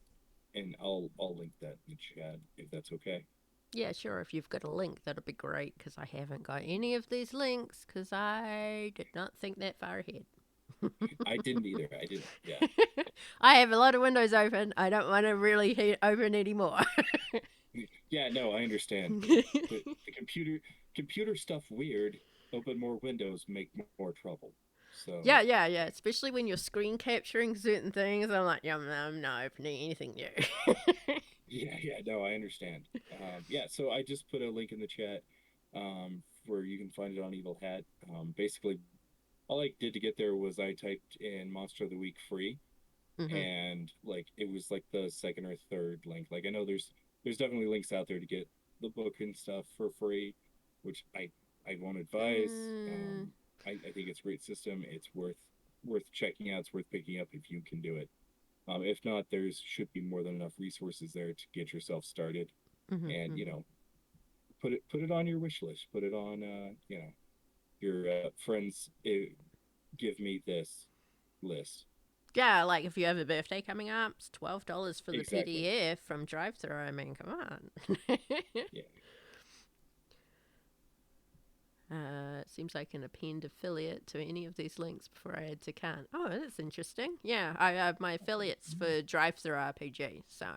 and I'll link that in the chat if that's okay. Yeah, sure. If you've got a link, that'd be great because I haven't got any of these links because I did not think that far ahead. I didn't either. I didn't. Yeah. I have a lot of windows open. I don't want to really open anymore. Yeah, no, I understand. The computer stuff weird. Open more windows, make more trouble. So Yeah, yeah, yeah. Especially when you're screen capturing certain things. I'm like, yeah, I'm not opening anything new. yeah, no, I understand. Yeah, so I just put a link in the chat where you can find it on Evil Hat. Basically, all I did to get there was I typed in Monster of the Week free, Hmm. and like it was like the second or third link. Like I know there's definitely links out there to get the book and stuff for free, which I won't advise. Mm, I think it's a great system. It's worth checking out. It's worth picking up if you can do it. If not, there's should be more than enough resources there to get yourself started, hmm, and hmm. put it on your wish list. Put it on your friends. Give me this list. Yeah, like if you have a birthday coming up, it's $12 for the Exactly. PDF from drive through. I mean, come on. Yeah. It seems I can append affiliate to any of these links before I add to cart. Oh, that's interesting. Yeah, I have my affiliates for drive through RPG. So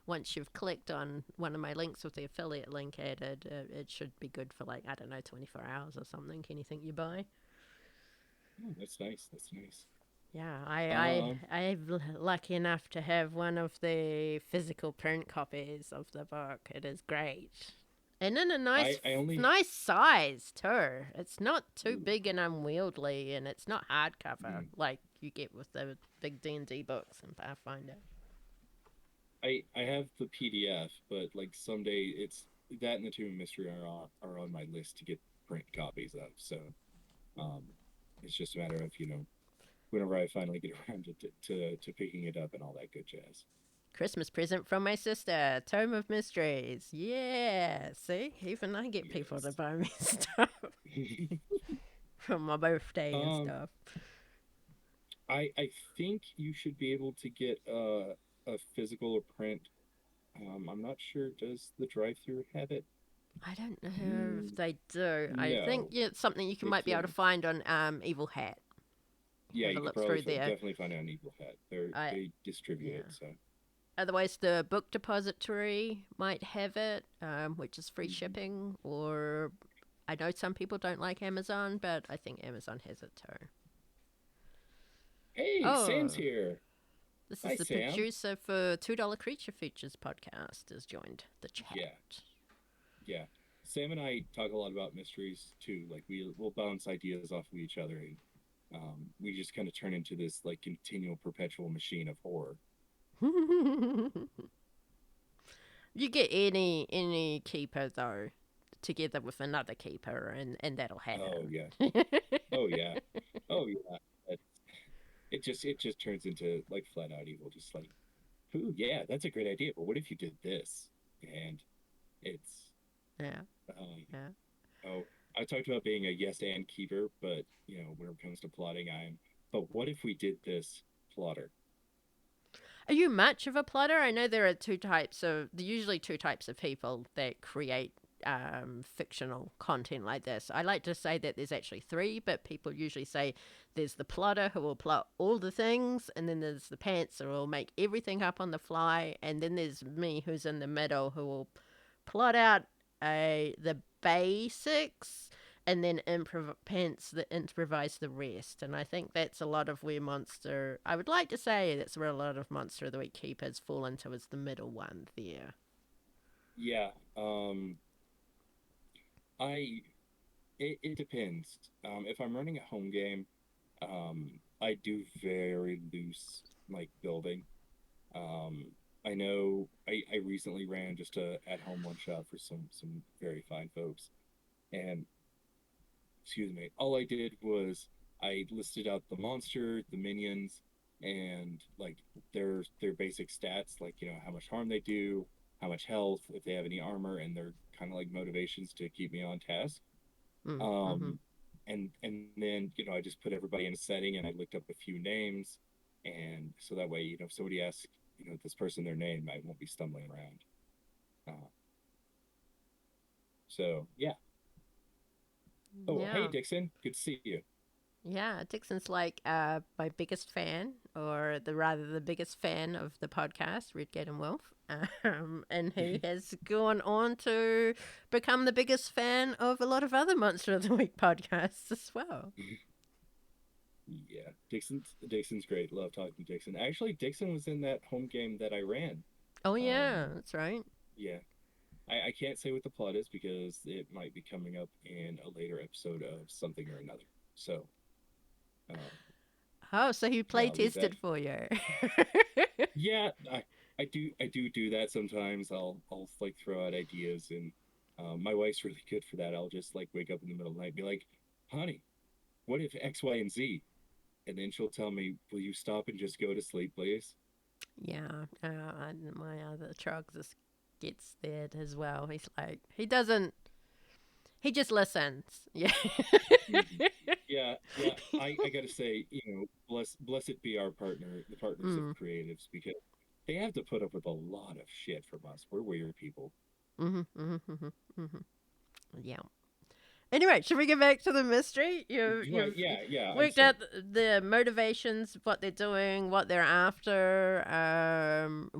once you've clicked on one of my links with the affiliate link added, it should be good for like, I don't know, 24 hours or something. Anything you buy. Oh, that's nice. That's nice. Yeah, Um, I'm lucky enough to have one of the physical print copies of the book. It is great, and in a I only nice size too. It's not too ooh, big and unwieldy, and it's not hardcover mm, like you get with the big D&D books and Pathfinder. I have the PDF, but like someday it's that and the Tomb of Mystery are on my list to get print copies of. So um, it's just a matter of whenever I finally get around to picking it up and all that good jazz. Christmas present from my sister, Tome of Mysteries. Yeah, see, even I get people to Yes. buy me stuff for my birthday and um, stuff. I think you should be able to get a physical or print. I'm not sure. Does the drive-through have it? I don't know if Mm, they do. I think no. yeah, it's something you can It's might be able to find on Evil Hat. yeah, Have a you could look probably through there. definitely find it on Eagle Hat. I They distribute it, yeah. so Otherwise, the book depository might have it, which is free mhm. shipping. Or I know some people don't like Amazon, but I think Amazon has it too. Hey, Sam's Oh, here. this is Hi, the Sam. producer for $2 Creature Features podcast. Has joined the Yeah, chat. yeah. Sam and I talk a lot about mysteries too. Like we'll bounce ideas off of each other, and we just kind of turn into this like continual, perpetual machine of horror. You get any keeper though, together with another keeper, and that'll Oh happen. yeah, oh yeah, oh yeah. It just turns into like flat out evil. Just like, ooh, yeah, that's a great idea. But what if you did this? And it's Yeah, um, yeah. oh, I talked about being a yes and keeper, but when it comes to plotting, I'm. But what if we did this plotter? Are you much of a plotter? I know there are usually two types of people that create fictional content like this. I like to say that there's actually three, but people usually say there's the plotter who will plot all the things, and then there's the pants who will make everything up on the fly, and then there's me who's in the middle who will plot out the basics and then pants that improvise the rest. And I think that's a lot of where Monster. I would like to say that's where a lot of Monster of the Week keepers fall into is the middle one there. Yeah, I it depends. If I'm running a home game, I do very loose like building. Um, I know I recently ran just a at home one shot for some very fine folks, and excuse me, all I did was I listed out the monster, the minions, and like their basic stats, like how much harm they do, how much health, if they have any armor, and their kind of like motivations to keep me on task. Mm-hmm. Um, and then I just put everybody in a setting, and I looked up a few names, and so that way if somebody asks this person their name, I won't be stumbling around. Uh, so yeah. Oh, hey Yeah. Dixon, good to see you. Yeah, Dixon's like my biggest fan, or the biggest fan of the podcast, Redgate and Wolf. And he has gone on to become the biggest fan of a lot of other Monster of the Week podcasts as well. Yeah, Dixon's great. Love talking to Dixon. Actually, Dixon was in that home game that I ran. Oh yeah, Um, that's right. yeah, I can't say what the plot is because it might be coming up in a later episode of something or another. So, um, Oh, so he yeah, play I'll leave that. tested for you. Yeah, I do that sometimes. I'll like throw out ideas, and my wife's really good for that. I'll just like wake up in the middle of the night and be like, "Honey, what if X, Y, and Z?" And then she'll tell me, "Will you stop and just go to sleep, please?" Yeah, and my other truck just gets that as well. He's like, he doesn't, he just listens. Yeah. Mhm. Yeah, yeah. I gotta say, blessed be our partner, the partners of Mm, creatives, because they have to put up with a lot of shit from us. We're weird people. mm-hmm, mm-hmm, mm-hmm, mm-hmm. Yeah. Anyway, should we get back to the mystery? You've Yeah, yeah. I'd worked say, out the motivations, what they're doing, what they're after,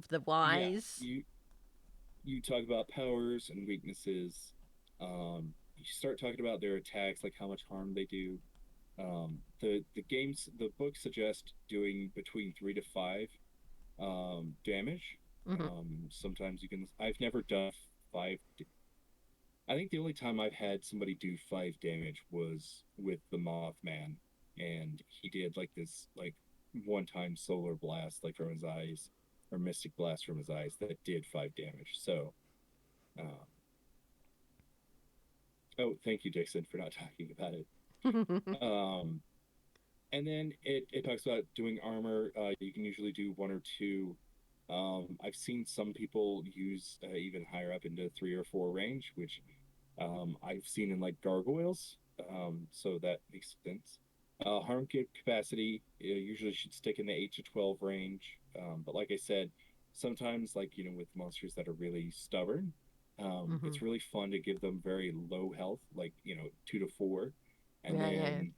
the yeah. whys. You talk about powers and weaknesses. You start talking about their attacks, like how much harm they do. The book suggests doing between 3 to 5 damage. Mm-hmm. Sometimes you can. I've never done five. I think the only time I've had somebody do 5 damage was with the Mothman, and he did like this like one time solar blast like from his eyes, or mystic blast from his eyes that did 5 damage. So, uh, oh, thank you, Dixon, for not talking about it. Um, and then it talks about doing armor. You can usually do 1 or 2. I've seen some people use even higher up into 3 or 4 range, which I've seen in like gargoyles. So that makes sense. Harm capacity usually should stick in the 8 to 12 range. But like I said, sometimes like with monsters that are really stubborn, Mm-hmm. it's really fun to give them very low health, like 2 to 4, and Yeah, yeah. then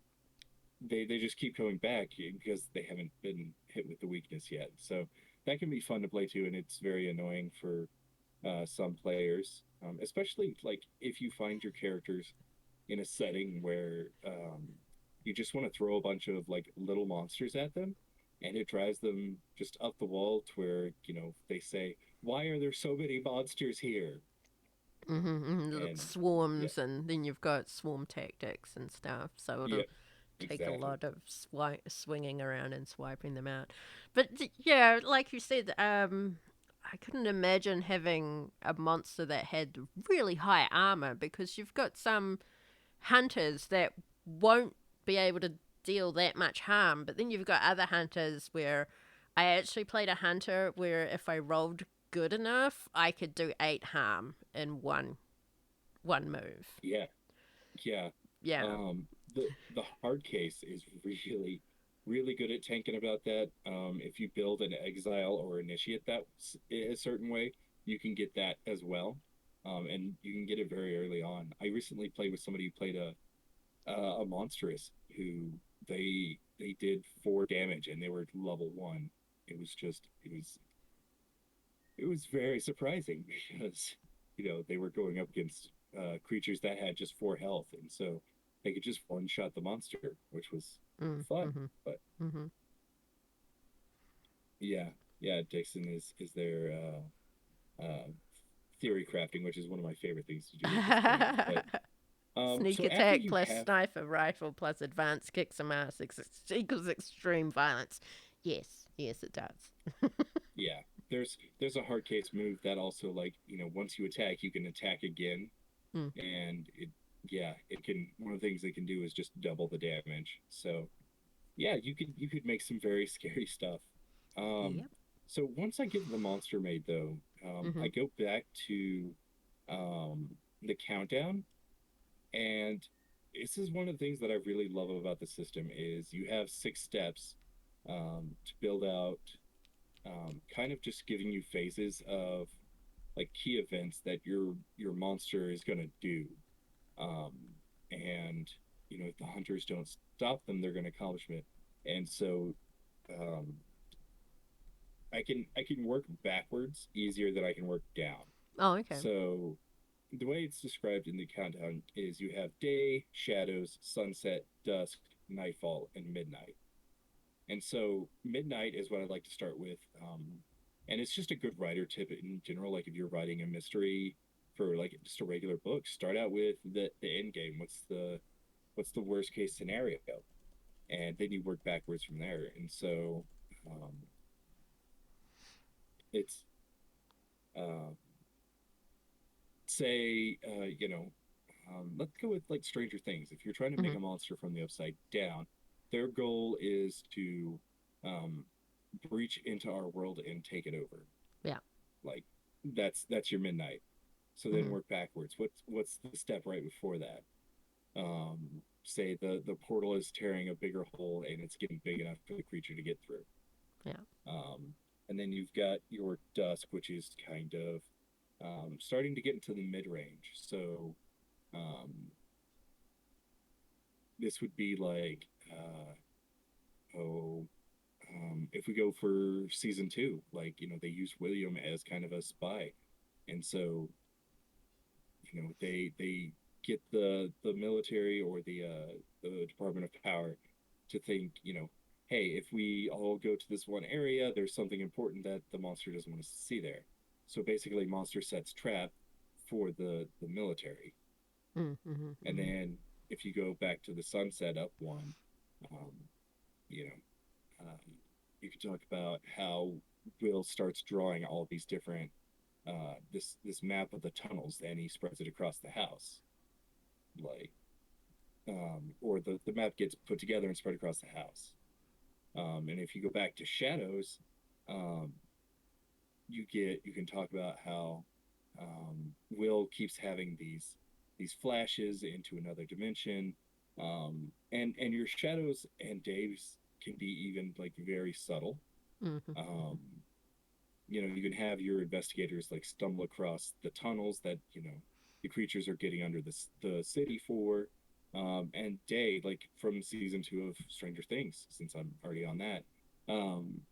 they just keep coming back because they haven't been hit with the weakness yet. So that can be fun to play too, and it's very annoying for some players, especially like if you find your characters in a setting where you just want to throw a bunch of like little monsters at them, and it drives them just up the wall to where they say, "Why are there so many monsters here?" Mm-hmm, mm-hmm. And yeah, Swarms, and then you've got swarm tactics and stuff. So it'll yeah, take a exactly. lot of swinging around and swiping them out. But yeah, like you said, I couldn't imagine having a monster that had really high armor, because you've got some hunters that won't be able to deal that much harm, but then you've got other hunters where I actually played a hunter where if I rolled good enough, I could do 8 harm in one move. Yeah, yeah. Yeah. The hard case is really really good at tanking about that. If you build an exile or initiate that a certain way, you can get that as well, and you can get it very early on. I recently played with somebody who played a monstrous who they did 4 damage and they were level 1. It was very surprising because they were going up against creatures that had just 4 health, and so they could just one shot the monster, which was fun. Mm-hmm. But Mm-hmm. yeah, yeah, Dixon is their theory crafting, which is one of my favorite things to do at this point. But Sneak so after attack you plus have sniper rifle plus advanced kick some ass equals extreme violence. Yes, yes, it does. yeah, there's a hard case move that also, like, once you attack, you can attack again, Mm. and it can, one of the things it can do is just double the damage. So yeah, you could make some very scary stuff. Um, Yep. so once I get the monster made, though, I Mhm. go back to um, the countdown, and this is one of the things that I really love about the system is you have 6 steps to build out, kind of just giving you phases of like key events that your monster is going to do. Um, and if the hunters don't stop them, they're going to accomplish it. And so um, I can work backwards easier than I can work down. Oh, okay. So the way it's described in the countdown is you have day, shadows, sunset, dusk, nightfall, and midnight. And so midnight is what I'd like to start with. And it's just a good writer tip in general. Like if you're writing a mystery for like just a regular book, start out with the end game. What's the worst case scenario? And then you work backwards from there. And so um, it's uh, say let's go with like Stranger Things. If you're trying to make Mhm. a monster from the upside down, their goal is to um, breach into our world and take it over. Yeah. Like that's your midnight. So then Mhm. work backwards. What's the step right before that? Say the portal is tearing a bigger hole and it's getting big enough for the creature to get through. Yeah. Um, and then you've got your dusk, which is kind of starting to get into the mid range. So um, this would be like, oh, if we go for season 2, like they use William as kind of a spy, and so they get the military or the Department of Power to think, hey, if we all go to this one area, there's something important that the monster doesn't want us to see there. So basically, monster sets trap for the military, Mm. Mhm. and Mhm. then if you go back to the sunset up one, um, you know, you could talk about how Will starts drawing all these different this map of the tunnels, and he spreads it across the house, like or the map gets put together and spread across the house. And if you go back to shadows, um, you can talk about how Will keeps having these flashes into another dimension, and your shadows and Dave's can be even like very subtle. Mhm. Um, you can have your investigators like stumble across the tunnels that the creatures are getting under the city for, and Day, like from season 2 of Stranger Things, since I'm already on that, um,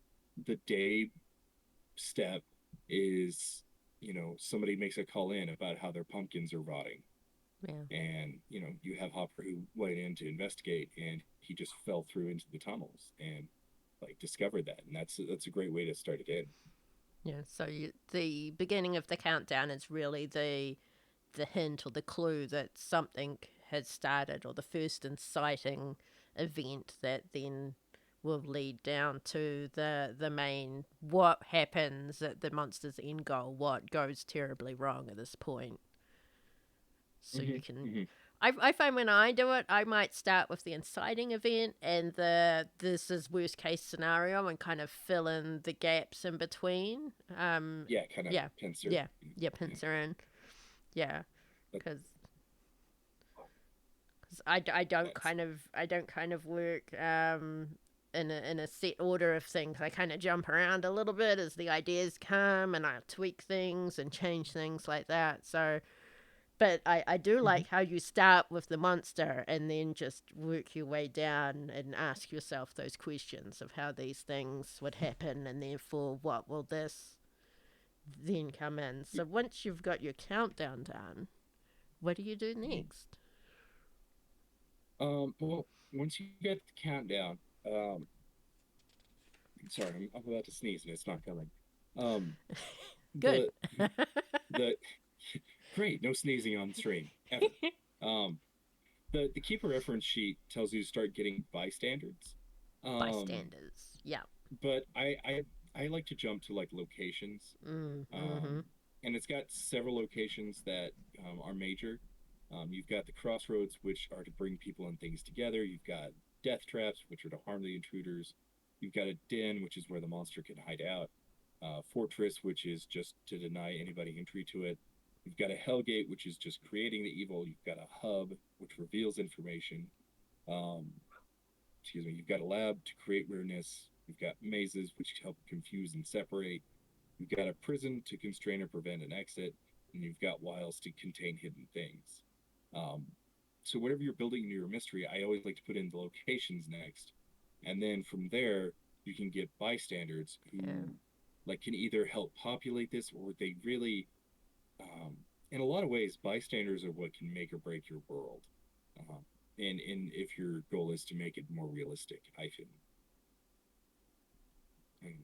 the Day step is somebody makes a call in about how their pumpkins are rotting, Yeah. and you have Hopper who went in to investigate, and he just fell through into the tunnels and like discovered that, and that's a great way to start it in. Yeah. So the beginning of the countdown is really the hint or the clue that something has started, or the first inciting event that then will lead down to the main what happens at the monster's end goal, what goes terribly wrong at this point. So you Mm-hmm. can. Mm-hmm. I find when I do it, I might start with the inciting event and the this is worst case scenario and kind of fill in the gaps in between. Yeah, kind of Yeah, pincer. yeah, yeah, Yeah, pincer in. Yeah, that, because I don't that's kind of work in a set order of things. I kind of jump around a little bit as the ideas come, and I tweak things and change things like that. So, but I do mm-hmm. like how you start with the monster and then just work your way down and ask yourself those questions of how these things would happen, and therefore what will this then come in. So once you've got your countdown done, what do you do Mm-hmm. next? Well, once you get the countdown, um, sorry, I'm about to sneeze and it's not coming. Um, Good. the the great, no sneezing on stream ever. Um, the keeper reference sheet tells you to start getting bystanders. Um, Bystanders. Yeah. but I I like to jump to like locations, Mm-hmm. and it's got several locations that are major. You've got the crossroads, which are to bring people and things together. You've got death traps, which are to harm the intruders. You've got a den, which is where the monster can hide out. Fortress, which is just to deny anybody entry to it. You've got a Hellgate, which is just creating the evil. You've got a hub, which reveals information. Um, excuse me. You've got a lab to create weirdness. You've got mazes, which help confuse and separate. You've got a prison to constrain or prevent an exit, and you've got wiles to contain hidden things. Um, so whatever you're building into your mystery, I always like to put in the locations next, and then from there you can get bystanders Yeah. who like can either help populate this or they really, um, in a lot of ways, bystanders are what can make or break your world. And if your goal is to make it more realistic, I feel.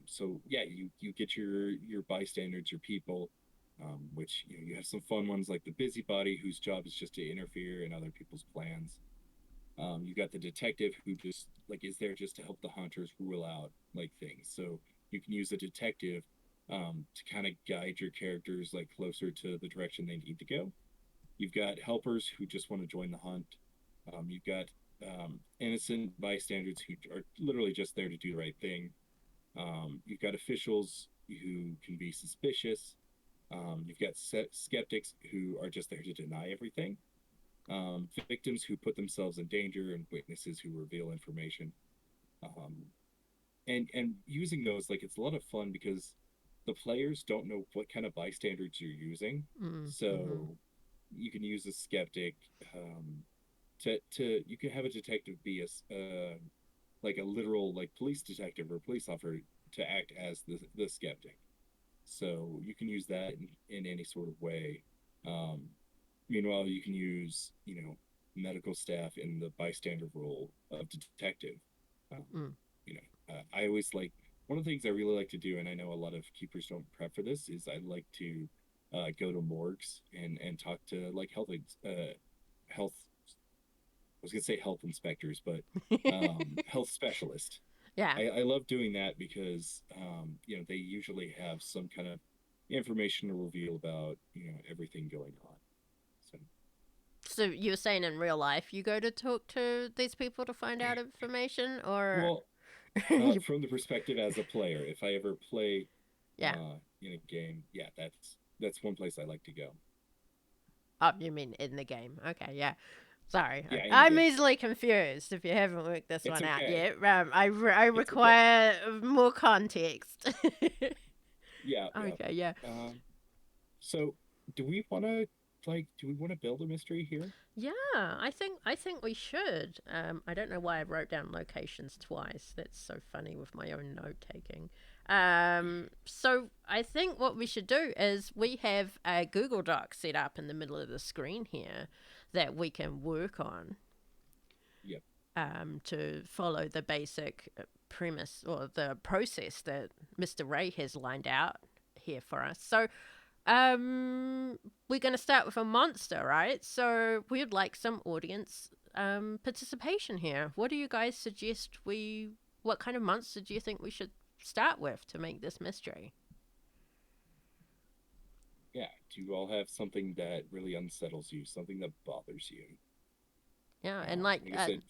So yeah, you get your bystanders, your people, which you have some fun ones like the busybody whose job is just to interfere in other people's plans. You got the detective who just like is there just to help the hunters rule out like things. So you can use the detective to kind of guide your characters like closer to the direction they need to go. You've got helpers who just want to join the hunt. You've got innocent bystanders who are literally just there to do the right thing. You've got officials who can be suspicious. You've got skeptics who are just there to deny everything. Victims who put themselves in danger, and witnesses who reveal information. Um, and using those, like it's a lot of fun because the players don't know what kind of bystanders you're using, Mm-hmm. so you can use a skeptic. To you can have a detective be like a literal like police detective or police officer to act as the skeptic. So you can use that in any sort of way. Um, Meanwhile, you can use medical staff in the bystander role of detective. Um, Mm. I always like one of the things I really like to do, and I know a lot of keepers don't prep for this, is I like to go to morgues and talk to like health. I was gonna say health inspectors, but health specialists. Yeah. I love doing that because they usually have some kind of information to reveal about everything going on. So So you were saying in real life you go to talk to these people to find out information, or well, you? from the perspective as a player, if I ever play Yeah. in a game, yeah, that's one place I like to go. Oh, you mean in the game? Okay, yeah. Sorry, Yeah, in the I'm game. easily confused. If you haven't worked this It's one out okay. yet, I It's okay. require more context. Yeah, yeah. Okay, yeah. Um, so do we want to build a mystery here? Yeah, I think we should. I don't know why I wrote down locations twice. That's so funny with my own note taking. So I think what we should do is we have a Google Doc set up in the middle of the screen here that we can work on, Yep. to follow the basic premise or the process that Mr. Ray has lined out here for us. So we're going to start with a monster, right? So we'd like some audience participation here. What do you guys suggest we? What kind of monster do you think we should start with to make this mystery? Yeah. Do you all have something that really unsettles you, something that bothers you? Yeah, and like, Like I said,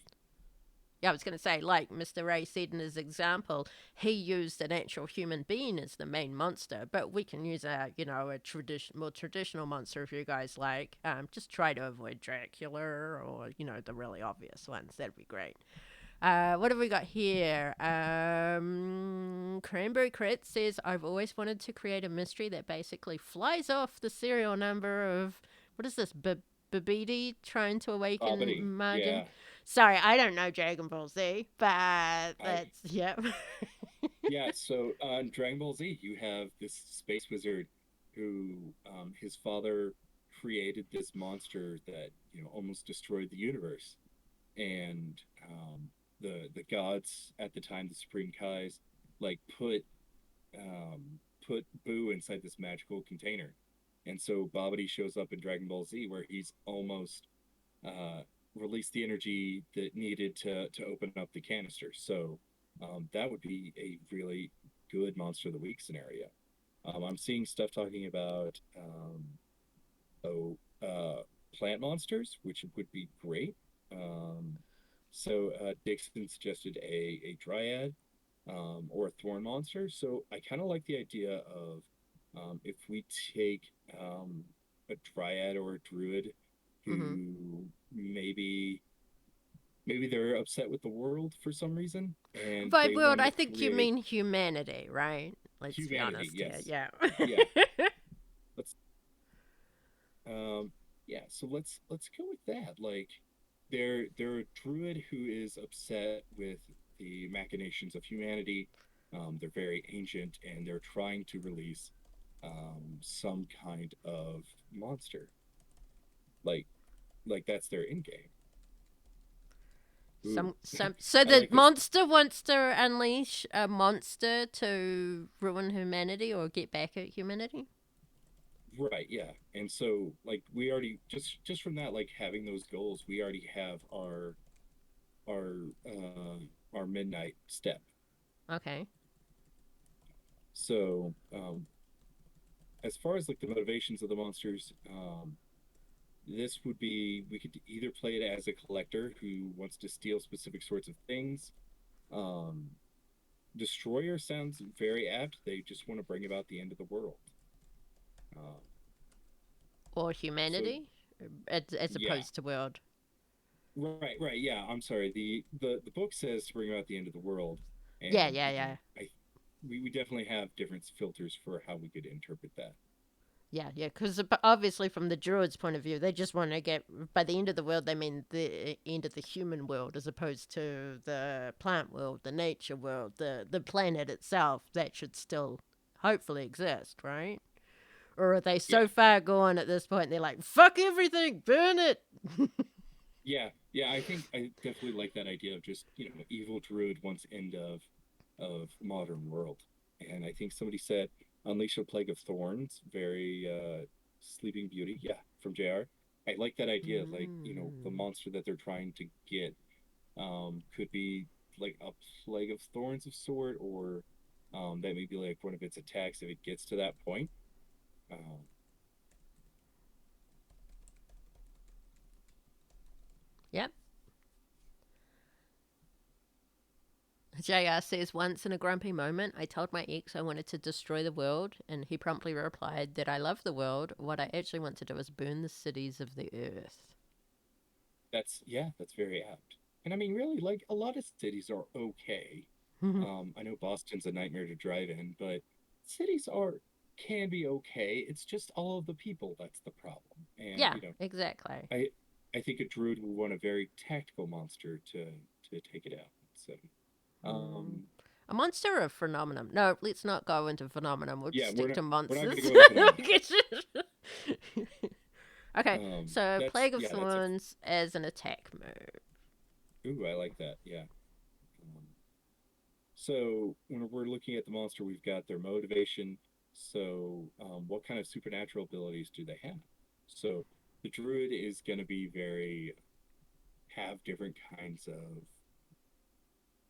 yeah, I was going to say, like Mr. Ray said in his example, he used an actual human being as the main monster, but we can use a more traditional monster if you guys like. Just try to avoid Dracula or the really obvious ones. That'd be great. What have we got here? Cranberry Crit says, I've always wanted to create a mystery that basically flies off the serial number of, what is this, Babidi trying to awaken Bobbity. Margin? Yeah. Sorry, I don't know Dragon Ball Z, but I that's, yep. Yeah, so on Dragon Ball Z, you have this space wizard who his father created this monster that almost destroyed the universe, and the gods at the time, the Supreme Kais, like put Boo inside this magical container, and so Babidi shows up in Dragon Ball Z where he's almost uh, released the energy that needed to open up the canister. So that would be a really good Monster of the Week scenario. I'm seeing stuff talking about oh plant monsters, which would be great. Um, Dixon suggested a dryad or a thorn monster. So I kind of like the idea of if we take a dryad or a druid Mm-hmm. who maybe they're upset with the world for some reason and By they world, want I to think you create mean humanity, right? Let's be humanity. honest here. Yes, Yeah. yeah. Let's yeah. So let's go with that. Like they're a druid who is upset with the machinations of humanity. They're very ancient and they're trying to release some kind of monster. Like like that's their in game. Ooh, So I the like this. monster wants to unleash a monster to ruin humanity or get back at humanity. Right, yeah. And so like we already just from that like having those goals, we already have our midnight step. Okay. So as far as like the motivations of the monsters, this would be we could either play it as a collector who wants to steal specific sorts of things. Um, Destroyer sounds very apt. They just want to bring about the end of the world. Uh, Or so humanity, as yeah, opposed to world. right, yeah. I'm sorry. The book says to bring about the end of the world, Yeah, and yeah, yeah. we definitely have different filters for how we could interpret that. Yeah, yeah, because obviously, from the Druids' point of view, they just want to get, by the end of the world, they mean the end of the human world as opposed to the plant world, the nature world, the planet itself that should still hopefully exist, right? Or are they Yeah, so far gone at this point, they're like, fuck everything, burn it? yeah. I think I definitely like that idea of just evil druid wants end of modern world, and I think somebody said unleash a plague of thorns. Very Sleeping Beauty, yeah, from JR. I like that idea. Like the Mm. monster that they're trying to get could be like a plague of thorns of sort, or that may be like one of its attacks if it gets to that point. Um, Yep. JR says, once in a grumpy moment, I told my ex I wanted to destroy the world, and he promptly replied that I love the world. What I actually want to do is burn the cities of the earth. that's yeah, that's very apt. And I mean, really, like a lot of cities are okay. I know Boston's a nightmare to drive in, but cities are can be okay. It's just all of the people that's the problem. And Yeah, exactly. I think a druid will want a very tactical monster to take it out. So Mm. um A monster or a phenomenon? No, let's not go into phenomenon. We'll just yeah, stick to we're not gonna monsters. go into phenomenon. Okay, so That's Plague of yeah, that's a Thorns as an attack mode. ooh, I like that. Yeah. Um, So when we're looking at the monster, we've got their motivation. So what kind of supernatural abilities do they have? So the druid is going to be very have different kinds of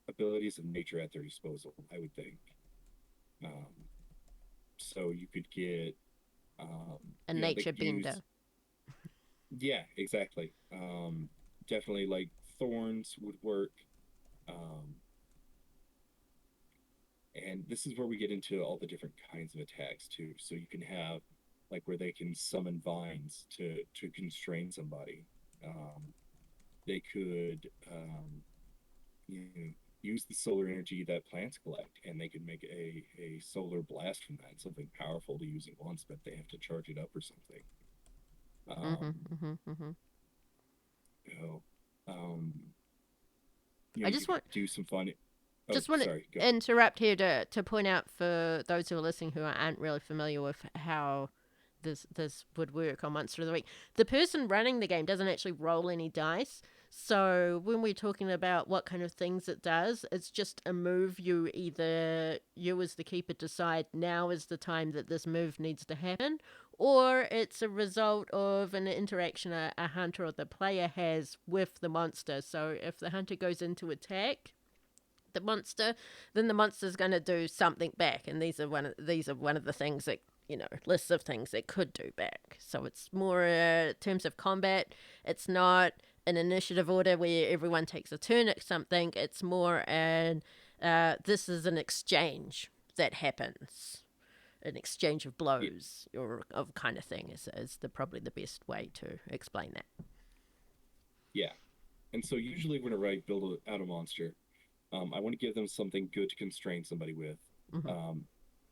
abilities of nature at their disposal, I would think. Um, so you could get, A they nature could use, bender. yeah, exactly. Definitely like thorns would work. Um, And this is where we get into all the different kinds of attacks too. So you can have like where they can summon vines to constrain somebody. They could you know, use the solar energy that plants collect, and they could make a solar blast from that, something powerful to use at once, but they have to charge it up or something. Mm-hmm, Um, mm-hmm, mm-hmm. you know, um, I you just could want do some fun. Oh, just want to sorry, go ahead. interrupt here to point out for those who are listening who aren't really familiar with how this would work on Monster of the Week. The person running the game doesn't actually roll any dice. So when we're talking about what kind of things it does, it's just a move you as the keeper decide now is the time that this move needs to happen, or it's a result of an interaction a hunter or the player has with the monster. So if the hunter goes into attack, the monster, then the monster's going to do something back, and these are one of the things that lists of things it could do back. So it's more in terms of combat. It's not an initiative order where everyone takes a turn at something. It's more an this is an exchange that happens, an exchange of Yeah, blows or of kind of thing is probably the best way to explain that. yeah. And so usually when I out a monster, I want to give them something good to constrain somebody with. Hmm. Um,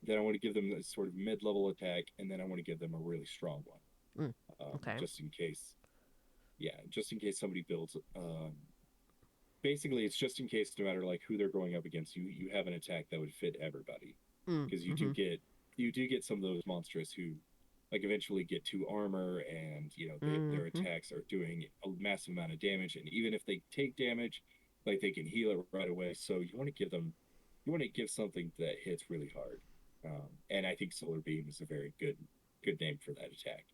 then I want to give them a sort of mid-level attack, and then I want to give them a really strong one, Mm, okay. just in case. Yeah, just in case somebody builds. Basically, it's just in case, no matter like who they're going up against, you have an attack that would fit everybody, Mm, because mm-hmm. you do get some of those monsters who like eventually get to armor, and their Mm-hmm. attacks are doing a massive amount of damage, and even if they take damage, like they can heal it right away. So you want to give something that hits really hard, and I think solar beam is a very good name for that attack.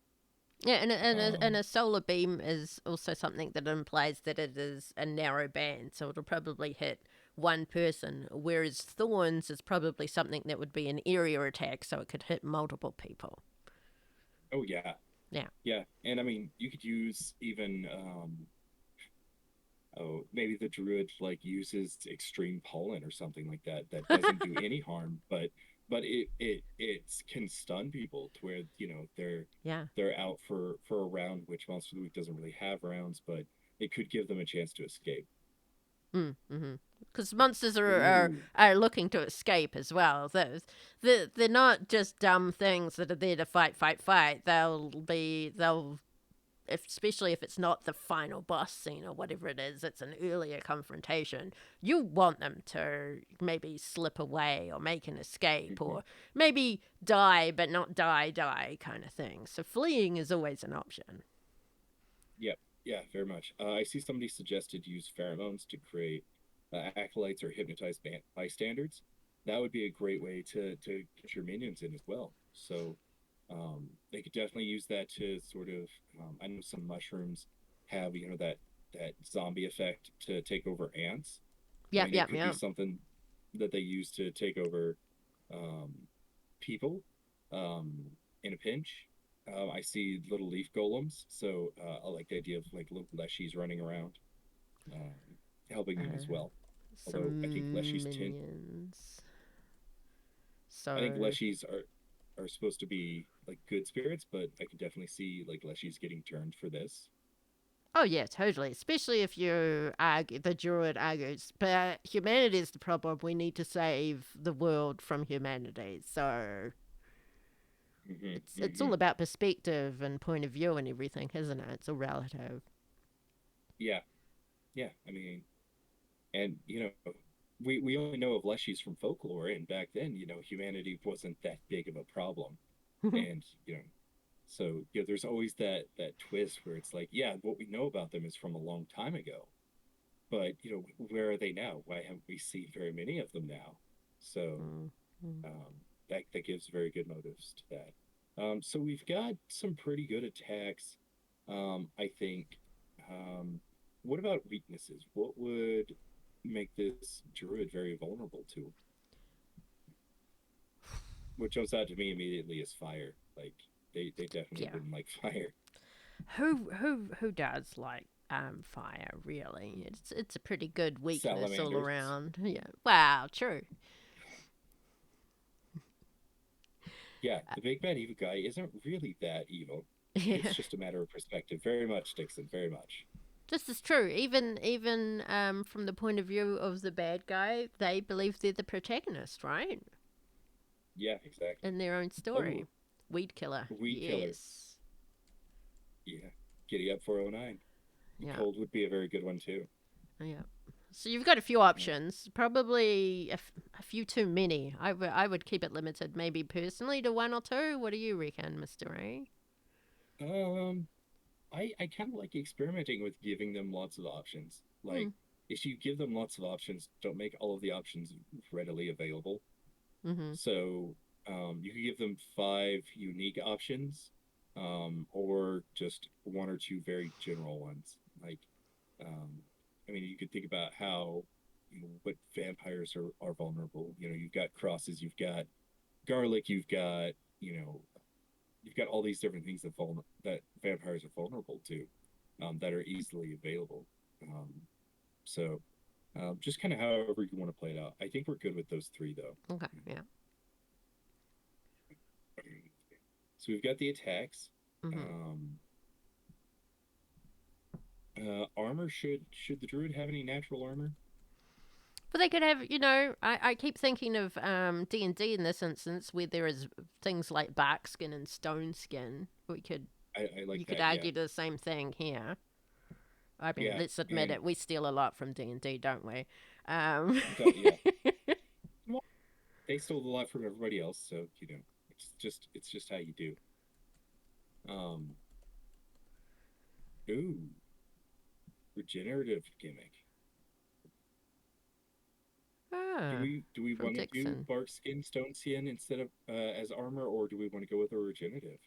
Yeah, and um a solar beam is also something that implies that it is a narrow band, so it'll probably hit one person, whereas thorns is probably something that would be an area attack, so it could hit multiple people. oh yeah, Yeah. yeah. And I mean, you could use even oh, maybe the druid like uses extreme pollen or something like that that doesn't do any harm, but it can stun people to where Yeah. they're out for a round, which Monster of the Week doesn't really have rounds, but it could give them a chance to escape. Mm-hmm. Because monsters Ooh. are looking to escape as well. They're not just dumb things that are there to fight, fight, fight. They'll especially if it's not the final boss scene or whatever it is, it's an earlier confrontation. You want them to maybe slip away or make an escape Mhm. or maybe die but not die kind of thing. So fleeing is always an option. Yep. Yeah, very much. I see somebody suggested use pheromones to create acolytes or hypnotize bystanders. That would be a great way to get your minions in as well. So they could definitely use that to sort of. I know some mushrooms have that zombie effect to take over ants. I Yep, mean, it yep, could be yep. something that they use to take over um, people in a pinch. I see little leaf golems, so I like the idea of like little leshies running around, um, helping them as well. Although Some minions. I think So, leshies are supposed to be like good spirits, but I can definitely see like leshies getting turned for this. oh yeah, totally. Especially if you argue, the druid argues, but humanity is the problem. We need to save the world from humanity. So Hmm, it's all hmm. about perspective and point of view and everything, isn't it? It's all relative. Yeah, yeah. I mean, and we only know of leshies from folklore, and back then, humanity wasn't that big of a problem, and so there's always that twist where it's like, yeah, what we know about them is from a long time ago, but where are they now? Why haven't we seen very many of them now? So Mm-hmm. that gives very good motives to that. So we've got some pretty good attacks, I think. Um, what about weaknesses? What would make this druid very vulnerable to? What jumps out to me immediately is fire. Like they definitely Yeah. wouldn't like fire. Who does like fire really? It's a pretty good weakness all Salamanders. around. Yeah. Wow. True. Yeah, the big bad evil guy isn't really that evil. It's Yeah. just a matter of perspective. Very much, Dixon. Very much. This is true. Even from the point of view of the bad guy, they believe they're the protagonist, right? Yeah, exactly. In their own Oh, story. Weed killer. weed killer. Yes. Yeah. Giddy up 409. Yeah. Cold would be a very good one too. Yeah. So you've got a few Yeah. options. Probably a few too many. I would keep it limited, maybe personally to one or two. What do you reckon, Mister A? Um, I kind of like experimenting with giving them lots of options. Hmm. Like, if you give them lots of options, don't make all of the options readily available. Mm-hmm. So, you could give them five unique options, or just one or two very general ones. Like, um, I mean, you could think about how, what vampires are vulnerable. You've got crosses, you've got garlic, you've got all these different things that vampires are vulnerable to, that are easily available. Um, so just kind of however you want to play it out. I think we're good with those three though. Okay, yeah. So we've got the attacks. Hmm. Um, armor, should the druid have any natural armor? But they could have, I keep thinking of D&D in this instance where there is things like bark skin and stone skin. I like You could that. Yeah, argue the same thing here. I mean, yeah, let's admit and it, we steal a lot from D&D, don't we? Um, yeah. Well, they stole a lot from everybody else, so it's just how you do. Um, ooh, regenerative gimmick. Do we from want to do Dixon. bark skin, stone skin instead of as armor, or do we want to go with a regenerative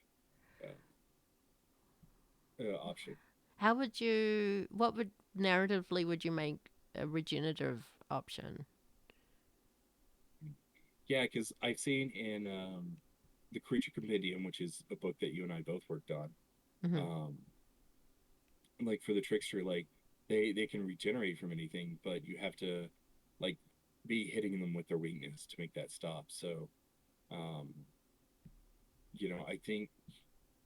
uh, option? What would, narratively, would you make a regenerative option? Yeah, because I've seen in the Creature Compendium, which is a book that you and I both worked on, Hmm. um, like for the trickster, like they can regenerate from anything, but you have to like be hitting them with their weakness to make that stop. So, um, I think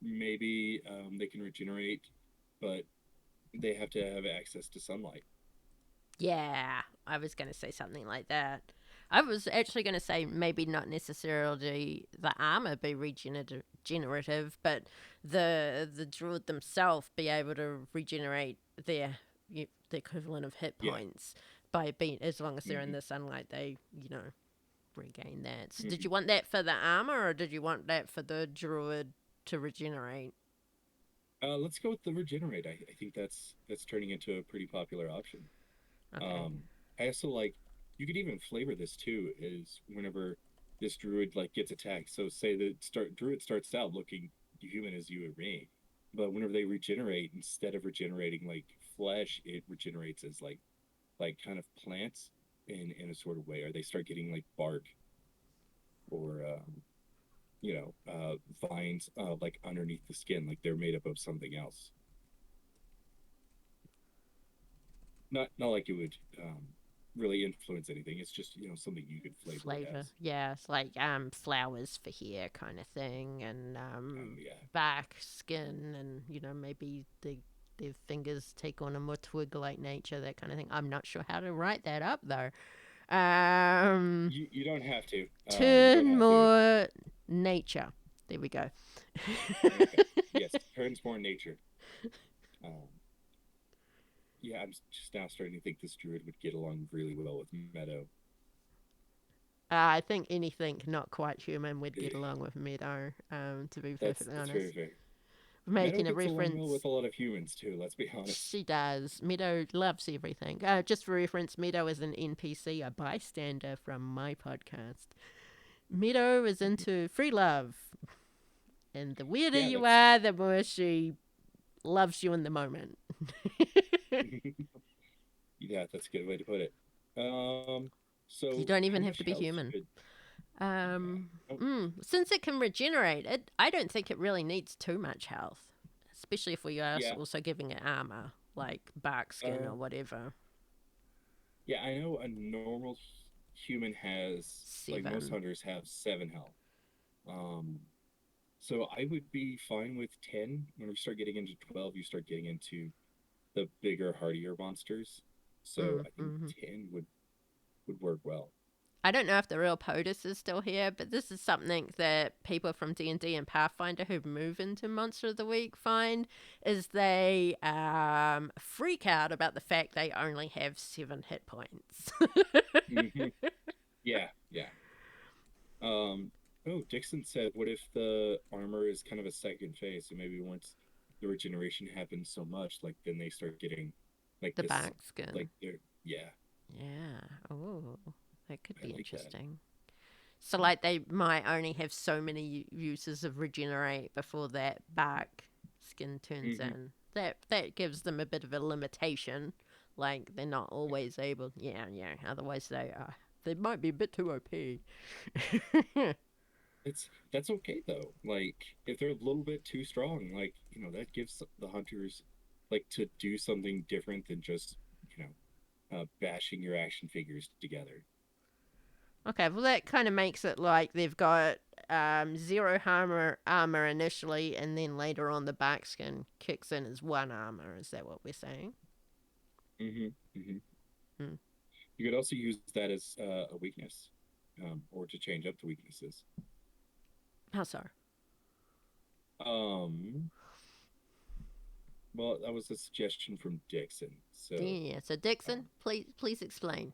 maybe they can regenerate, but they have to have access to sunlight. Yeah, I was going to say something like that. I was actually going to say maybe not necessarily the armor be regenerative, but the druid themselves be able to regenerate the equivalent of hit Yeah. points by being, as long as they're in Hmm. the sunlight, they regain that. So did Hmm. you want that for the armor, or did you want that for the druid to regenerate? Let's go with the regenerate. I think that's turning into a pretty popular option. Okay. Um, I also like you could even flavor this too. Is whenever this druid like gets attacked. So say the start druid starts out looking human as you and me, but whenever they regenerate, instead of regenerating like flesh, it regenerates as like kind of plants in a sort of way, or they start getting like bark or vines like underneath the skin, like they're made up of something else. Not like it would really influence anything. It's just something you could flavor it Flavor. as. Yeah, it's like flowers for hair kind of thing, and Oh yeah. back, skin, and maybe their fingers take on a more twig-like nature, that kind of thing. I'm not sure how to write that up though. Um, You don't have to. You don't turn have to. more nature. There we go. Okay. Yes, turns more nature. Um, yeah, I'm just now starting to think this druid would get along really well with Meadow. I think anything not quite human would get along with Meadow, to be perfectly That's very honest. fair. Meadow Making a gets along well reference. with a lot of humans too. Let's be honest. She does. Meadow loves everything. Just for reference, Meadow is an NPC, a bystander from my podcast. Meadow is into free love. And the weirder Yeah, you that's are, the more she loves you in the moment. yeah, that's a good way to put it. You So don't how even have to much be health human. should? Oh, Since it can regenerate, I don't think it really needs too much health. Especially if we are yeah. also giving it armor, like bark skin Uh, or whatever. yeah. I know a normal human has like most 7. hunters have 7 health. Um, so I would be fine with 10. When we start getting into 12, you start getting into the bigger, hardier monsters. So I think Mm-hmm. 10 would work well. I don't know if the real POTUS is still here, but this is something that people from D&D and Pathfinder who move into Monster of the Week find, is they freak out about the fact they only have 7 hit points. Hmm. Yeah, yeah. Oh, Dixon said, what if the armor is kind of a second phase? So maybe once the regeneration happens so much, like then they start getting like The this, bark skin. like they're, yeah, Yeah. Oh, that could I be like that. interesting. So, like, they might only have so many uses of regenerate before that bark skin turns Hmm. in. That gives them a bit of a limitation, Like they're not always able. Yeah, yeah. Otherwise they might be a bit too OP. That's okay though. Like if they're a little bit too strong, like that gives the hunters like to do something different than just bashing your action figures together. Okay, well that kind of makes it like they've got zero armor initially, and then later on the bark skin kicks in as one armor. Is that what we're saying? Hmm. Hmm. You could also use that as a weakness, or to change up the weaknesses. How so? Um, well, that was a suggestion from Dixon. So, Yeah. So Dixon, um, please explain.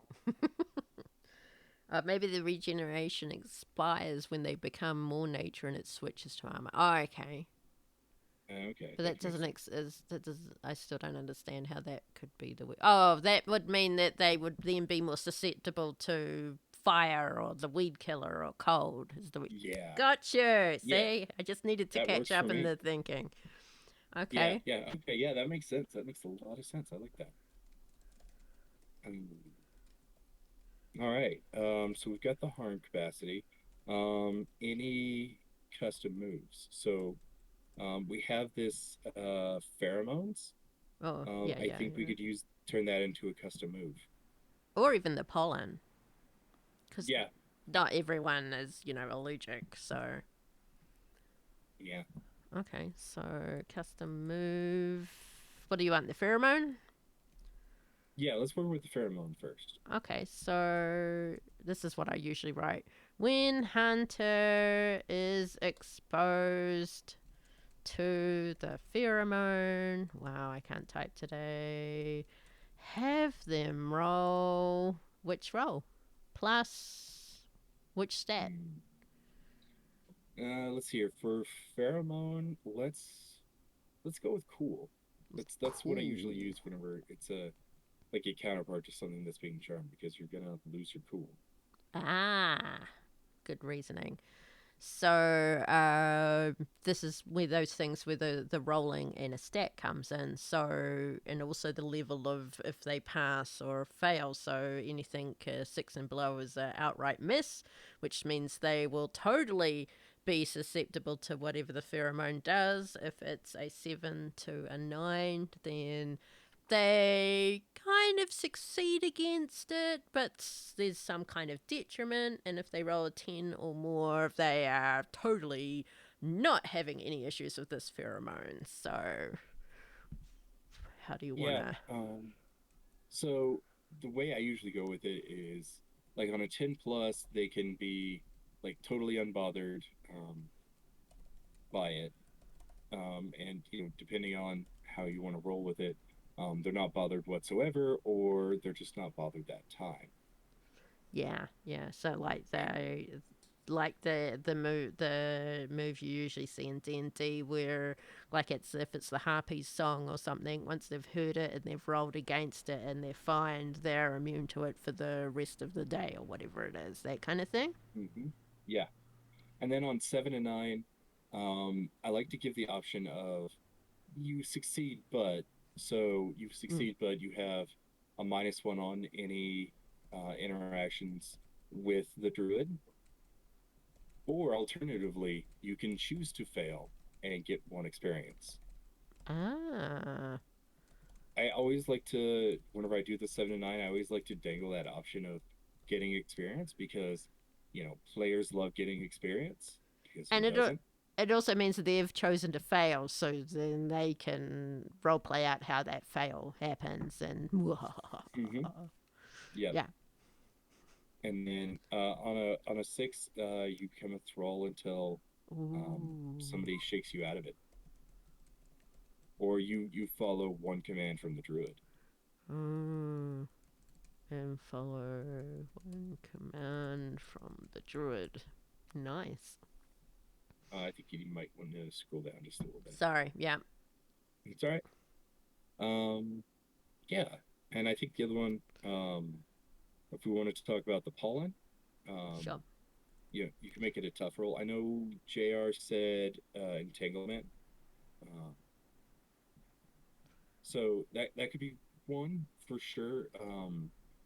Maybe the regeneration expires when they become more nature and it switches to armor. Oh, okay. okay, But that that makes doesn't sense. that does I still don't understand how that could be the way. Oh, that would mean that they would then be more susceptible to fire or the weed killer or cold. Is the Yeah, Gotcha. yeah, See, I just needed to that catch works for up in me. the thinking. Yeah, Okay. yeah, okay, yeah, that makes sense. That makes a lot of sense. I like that. Um, all right. So we've got the harm capacity. Any custom moves? So we have this pheromones. Oh, yeah, I yeah, think we yeah. could turn that into a custom move. Or even the pollen, because Yeah, not everyone is, allergic. So, yeah, okay. So, custom move. What do you want? The pheromone? yeah. Let's work with the pheromone first. Okay, so this is what I usually write. When Hunter is exposed to the pheromone, wow, I can't type today. Have them roll. Which roll? Plus which stat? Hmm. Let's see here for pheromone. Let's go with cool. That's what I usually Cool. use whenever it's a like a counterpart to something that's being charmed because you're gonna lose your cool. Ah, good reasoning. So this is where those things where the rolling and a stat comes in. So and also the level of if they pass or fail. So anything 6 and below is an outright miss, which means they will totally be susceptible to whatever the pheromone does. If it's a 7 to a 9, then they kind of succeed against it, but there's some kind of detriment. And if they roll a 10 or more, they are totally not having any issues with this pheromone. So, how do you want Yeah. to? So the way I usually go with it is like on a 10 plus, they can be like totally unbothered by it. And depending on how you want to roll with it, they're not bothered whatsoever, or they're just not bothered that time. Yeah, yeah. So And the move you usually see in D&D where like it's if it's the harpy's song or something, once they've heard it and they've rolled against it and they're fine, they're immune to it for the rest of the day or whatever it is, that kind of thing. mhm, yeah. And then on 7 and 9, I like to give the option of you succeed, but so you Mm. succeed, but you have a -1 on any interactions with the druid, or alternatively, you can choose to fail and get 1 experience. Ah. I always like to, whenever I do the 7 and 9, I always like to dangle that option of getting experience because, players love getting experience because who And doesn't? it also means that they've chosen to fail, so then they can role play out how that fail happens and Hmm. Yeah. yeah. And then on a 6, you become a thrall until Ooh. somebody shakes you out of it, or you follow one command from the druid. Mm. And follow one command from the druid. Nice. I think you might want to scroll down just a little bit. Sorry. Yeah. It's all right. Um, yeah, and I think the other one, if we wanted to talk about the pollen, um, Sure. you can make it a tough roll. I know JR said entanglement, uh, so that could be one for sure.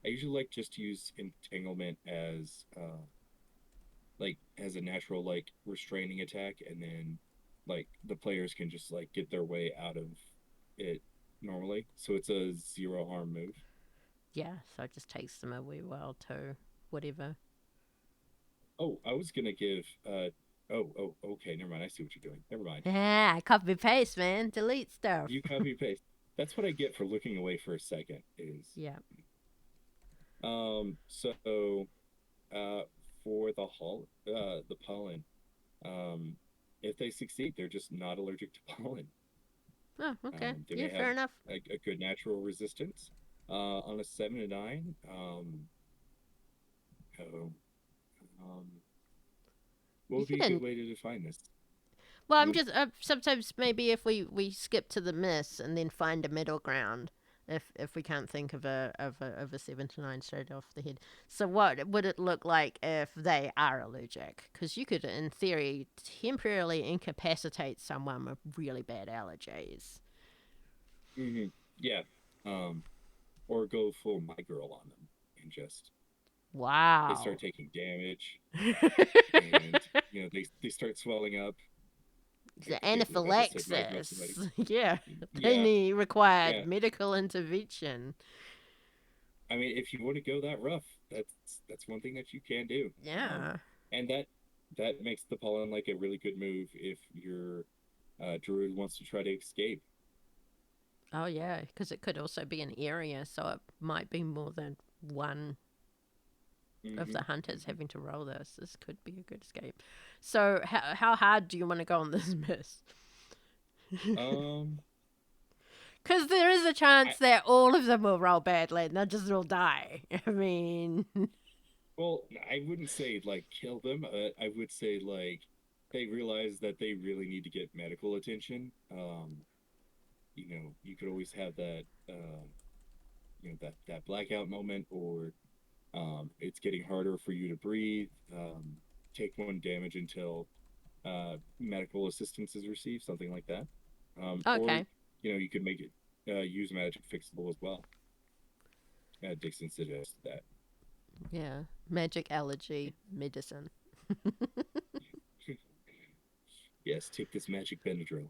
I usually like just to use entanglement as like as a natural like restraining attack, and then like the players can just like get their way out of it normally. So it's a zero harm move. Yeah, so it just takes them a wee while to whatever. Oh, I was gonna give okay, never mind. I see what you're doing. Never mind. Ah, copy paste, man. Delete stuff. You copy paste. That's what I get for looking away for a second is Yeah. so uh for the pollen, um if they succeed, they're just not allergic to pollen. Oh, okay. They Yeah, may have fair enough. a good natural resistance. On a 7 to 9, oh, um, what You would could be a good way to define this? Well, I'm Would just sometimes maybe if we skip to the miss and then find a middle ground, if we can't think of a 7 to 9 straight off the head. So what would it look like if they are allergic? Because you could, in theory, temporarily incapacitate someone with really bad allergies. hmm yeah, um, or go full my girl on them and just they start Wow. taking damage, and they start swelling up. I The can't believe I just said right about somebody. anaphylaxis. Yeah, they Yeah, need required yeah. medical intervention. I mean, if you want to go that rough, that's one thing that you can do. Yeah. And that makes the pollen like a really good move if your druid wants to try to escape. Oh yeah, because it could also be an area, so it might be more than one of hmm the hunters hmm having to roll this. This could be a good escape. So how hard do you want to go on this miss? Um, Because there is a I chance that all of them will roll badly and they'll just all die. I mean, well, I wouldn't say like kill them. I would say like they realize that they really need to get medical attention. You could always have that that blackout moment, or it's getting harder for you to breathe. Take one damage until medical assistance is received, something like that. Or okay. you could make it use magic fixable as well. Dixon suggested that. Yeah. Magic allergy medicine. Yes, take this magic Benadryl.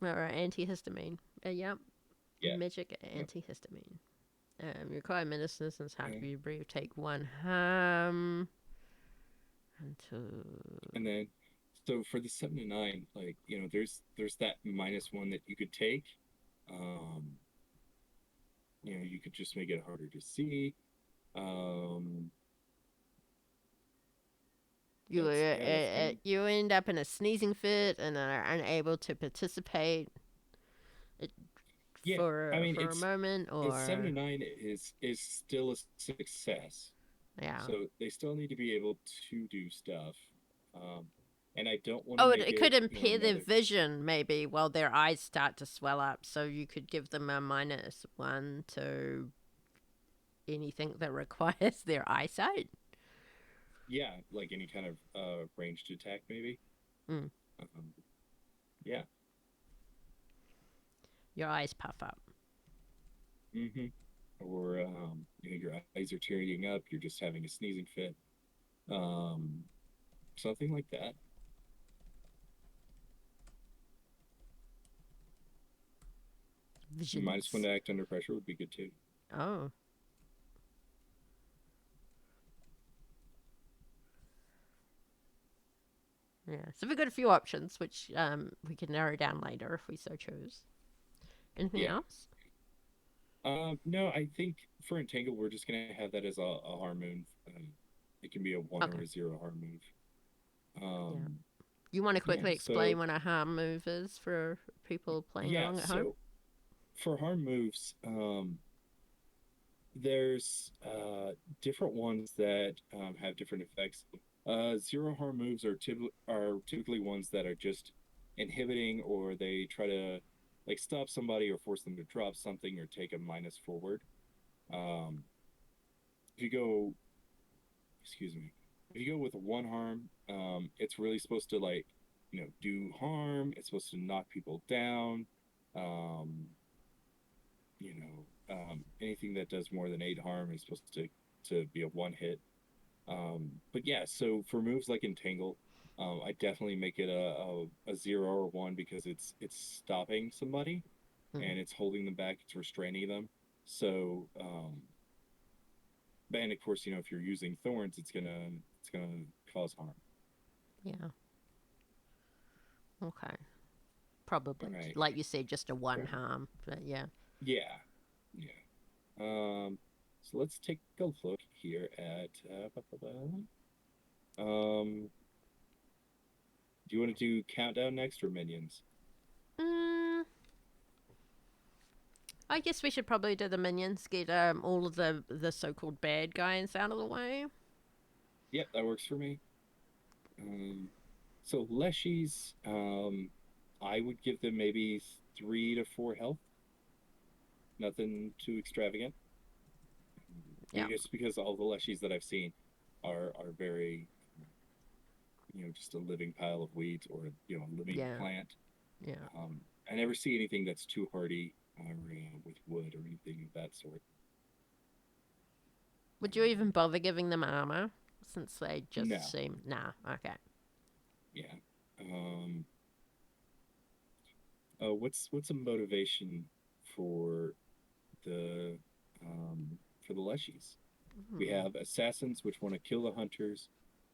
All right, antihistamine. Yep. Yeah, Magic yep. antihistamine. Require medicine since hard to Uh, be brief. Take one harm until. and then, so for the 7 to 9, like there's that -1 that you could take. Um, you could just make it harder to see. Um, that's kind of You end up in a sneezing fit and are unable to participate yeah. I mean, for a moment, it's seven to or nine is still a success. yeah. So they still need to be able to do stuff. Um, and I don't want to Oh, make it could it, impair their another. vision maybe while their eyes start to swell up. So you could give them a -1 to anything that requires their eyesight. Yeah, like any kind of ranged attack, maybe. Mm. Um, yeah. Your eyes puff up. hmm Or your eyes are tearing up. You're just having a sneezing fit. Um, Something like that. -1 Visions. to act under pressure would be good too. Oh, yeah. So we've got a few options, which we can narrow down later if we so choose. Anything Yeah. else? No, I think for Entangle, we're just gonna have that as a harm move. It can be a one or Okay. a zero harm move. Yeah. Um, You want to yeah. quickly explain So what a harm move is for people playing yeah. along at home? So for harm moves, there's different ones that have different effects. Zero harm moves are typically ones that are just inhibiting, or they try to like stop somebody or force them to drop something or take a minus forward. Um, if you go, excuse me, if you go with one harm, it's really supposed to like do harm. It's supposed to knock people down. Um, anything that does more than 8 harm is supposed to be a one hit. But yeah, so for moves like Entangle, I definitely make it a 0 or 1 because it's stopping somebody Mm, and it's holding them back, it's restraining them. So, and of course, if you're using Thorns, it's gonna cause harm. yeah. Okay. All Probably, right. like you said, just a one Cool. harm. But yeah. Yeah. Yeah. So let's take a look here at. Um, do you want to do countdown next or minions? Mm, I guess we should probably do the minions. Get all of the so-called bad guys out of the way. Yep, that works for me. So Leshies, I would give them maybe 3 to 4 health. Nothing too extravagant. Yeah. Just because all the Leshies that I've seen are very, just a living pile of weeds or a living Yeah. plant. Yeah. I never see anything that's too hardy or with wood or anything of that sort. Would you even bother giving them armor? Since they just No, seem nah. Okay. yeah. Um, what's a motivation for the for the Leshies? We Hmm. have assassins which want to kill the hunters.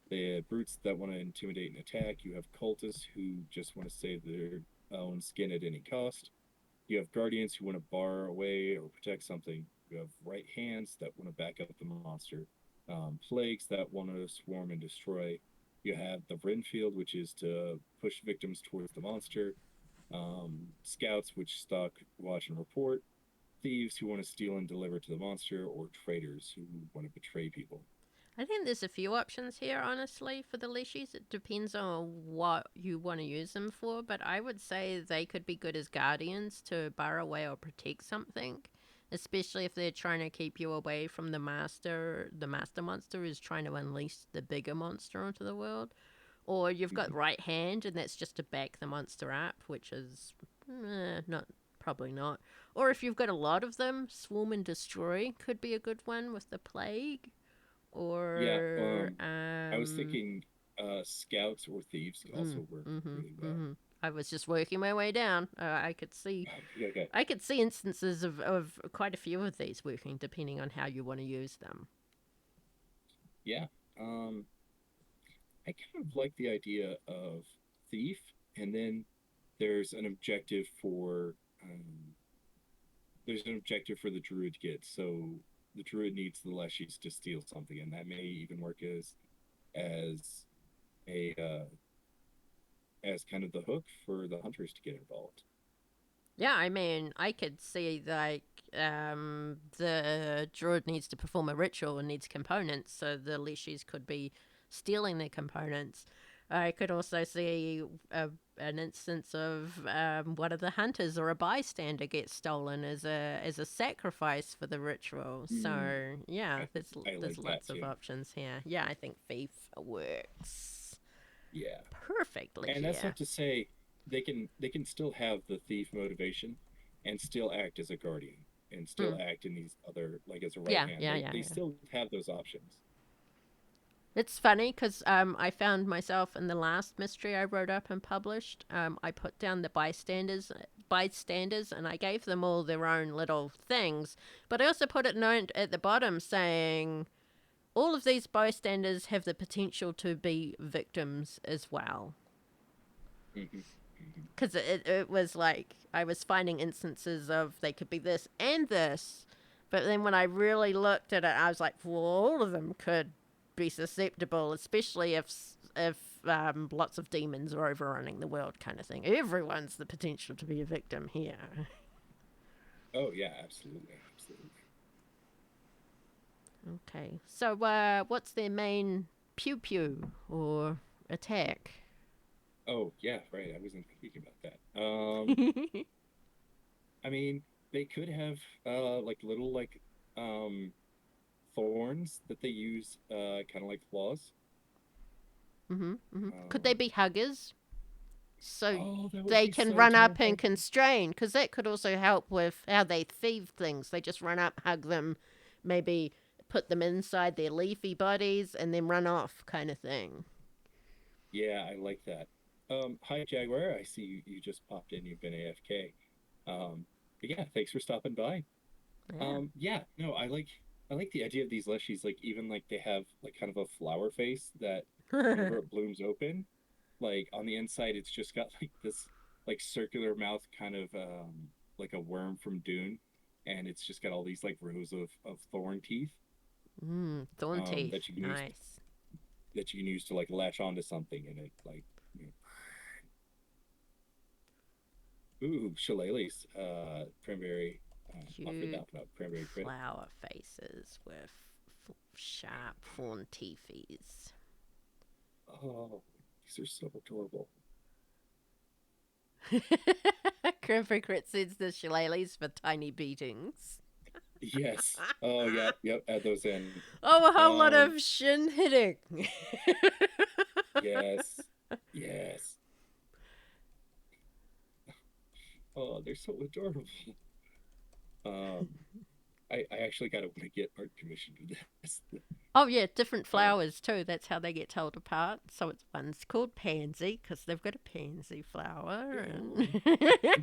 They have brutes that want to intimidate and attack. You have cultists who just want to save their own skin at any cost. You have guardians who want to bar away or protect something. You have right hands that want to back up the monster. Plagues that want to swarm and destroy. You have the Renfield, which is to push victims towards the monster. Scouts, which stalk, watch, and report. Thieves who want to steal and deliver to the monster, or traitors who want to betray people. I think there's a few options here, honestly, for the leashes. It depends on what you want to use them for, but I would say they could be good as guardians to bar away or protect something, especially if they're trying to keep you away from the master. The master monster is trying to unleash the bigger monster onto the world. Or you've got Mhm. right hand, and that's just to back the monster up, which is not probably not. Or if you've got a lot of them, swarm and destroy could be a good one with the plague Yeah, or I was thinking scouts or thieves could also work really well. I was just working my way down. I could see Okay, I could see instances of quite a few of these working depending on how you want to use them. yeah. Um, I kind of like the idea of thief, and then there's an objective for um, there's an objective for the druid to get. So the druid needs the leshies to steal something, and that may even work as a as kind of the hook for the hunters to get involved. Yeah, I mean, I could see like the druid needs to perform a ritual and needs components, so the leashes could be stealing their components. I could also see an instance of one of the hunters or a bystander gets stolen as a sacrifice for the ritual. Mm, So yeah, I I there's like that lots of too. options here. Yeah, I think thief works Yeah. perfectly And that's here. not to say they can still have the thief motivation and still act as a guardian and still Mm. act in these other like as a right Yeah, hand. yeah, They yeah, they yeah. still have those options. It's funny because I found myself in the last mystery I wrote up and published. I put down the bystanders, and I gave them all their own little things. But I also put a note at the bottom saying all of these bystanders have the potential to be victims as well. Hmm. Hmm. Because it was like I was finding instances of they could be this and this. But then when I really looked at it, I was like, well, all of them could be susceptible, especially if lots of demons are overrunning the world, kind of thing. Everyone's the potential to be a victim here. Oh yeah, absolutely, absolutely. Okay, so what's their main pew pew or attack? Oh yeah, right. I wasn't thinking about that. I mean, they could have like little like um thorns that they use kind of like claws. Could they Um, be huggers? so Oh, that would they be can so run up and terrifying. constrain, because that could also help with how they thieve things. They just run up, hug them, maybe put them inside their leafy bodies, and then run off, kind of thing. Yeah, I like that. Hi Jaguar, I see you just popped in. You've been AFK. But yeah, thanks for stopping by. Yeah. Yeah, no, I like the idea of these leshies. Like even like they have like kind of a flower face that whenever it blooms open, like on the inside, it's just got like this like circular mouth, kind of like a worm from Dune, and it's just got all these like rows of thorn teeth Thorn teeth. that you can use Nice. to like latch onto something, and it like you ooh, shillelaghs, cranberry, off the Cute top about cranberry crit. flower faces with sharp thorn teethies. Oh, these are so adorable. Cranberry crit sends the shillelaghs for tiny beatings. Yes. Oh, yep, yep. Add those in. Oh, a whole lot Um, of shin hitting. yes, yes. Oh, they're so adorable. Um, I actually gotta want to get art commission to this. Oh yeah, different Uh, flowers too. That's how they get told apart. So it's one's called pansy because they've got a pansy flower, oh, and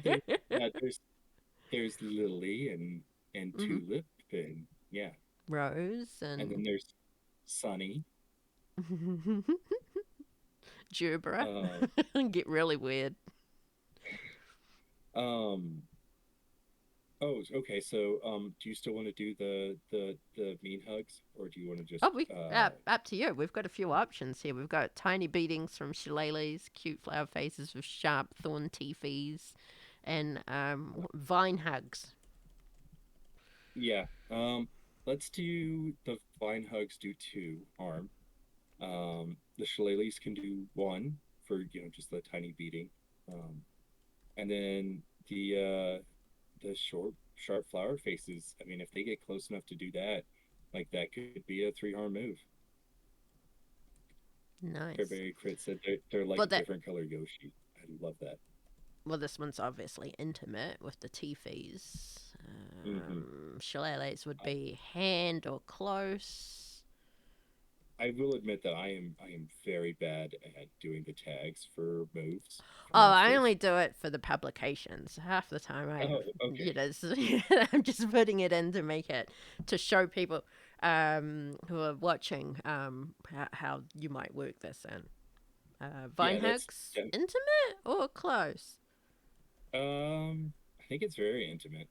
there, yeah, there's lily and hmm tulip and yeah, rose and then and there's sunny. gerbera. Um, Get really weird. um. Oh, okay. So, do you still want to do the mean hugs, or do you want to just Oh, we up to you. We've got a few options here. We've got tiny beatings from shillelaghs, cute flower faces with sharp thorn teethies, and vine hugs. yeah. Let's do the vine hugs. Do two harm. The shillelaghs can do one for just the tiny beating. Um, and then the short sharp flower faces. I mean, if they get close enough to do that, like that could be a three harm move. Nice. Fairberry Crit said they're like Well, that different color Yoshi. I love that. well, this one's obviously intimate with the teethies. Hmm Shillelaghs would I, be hand or close. I will admit that I am very bad at doing the tags for moves for Oh, I monsters. only do it for the publications. Half the time, Oh, okay. I'm just putting it in to make it to show people who are watching how you might work this in. Vine Yeah, that's hugs, intimate or close? I think it's very intimate.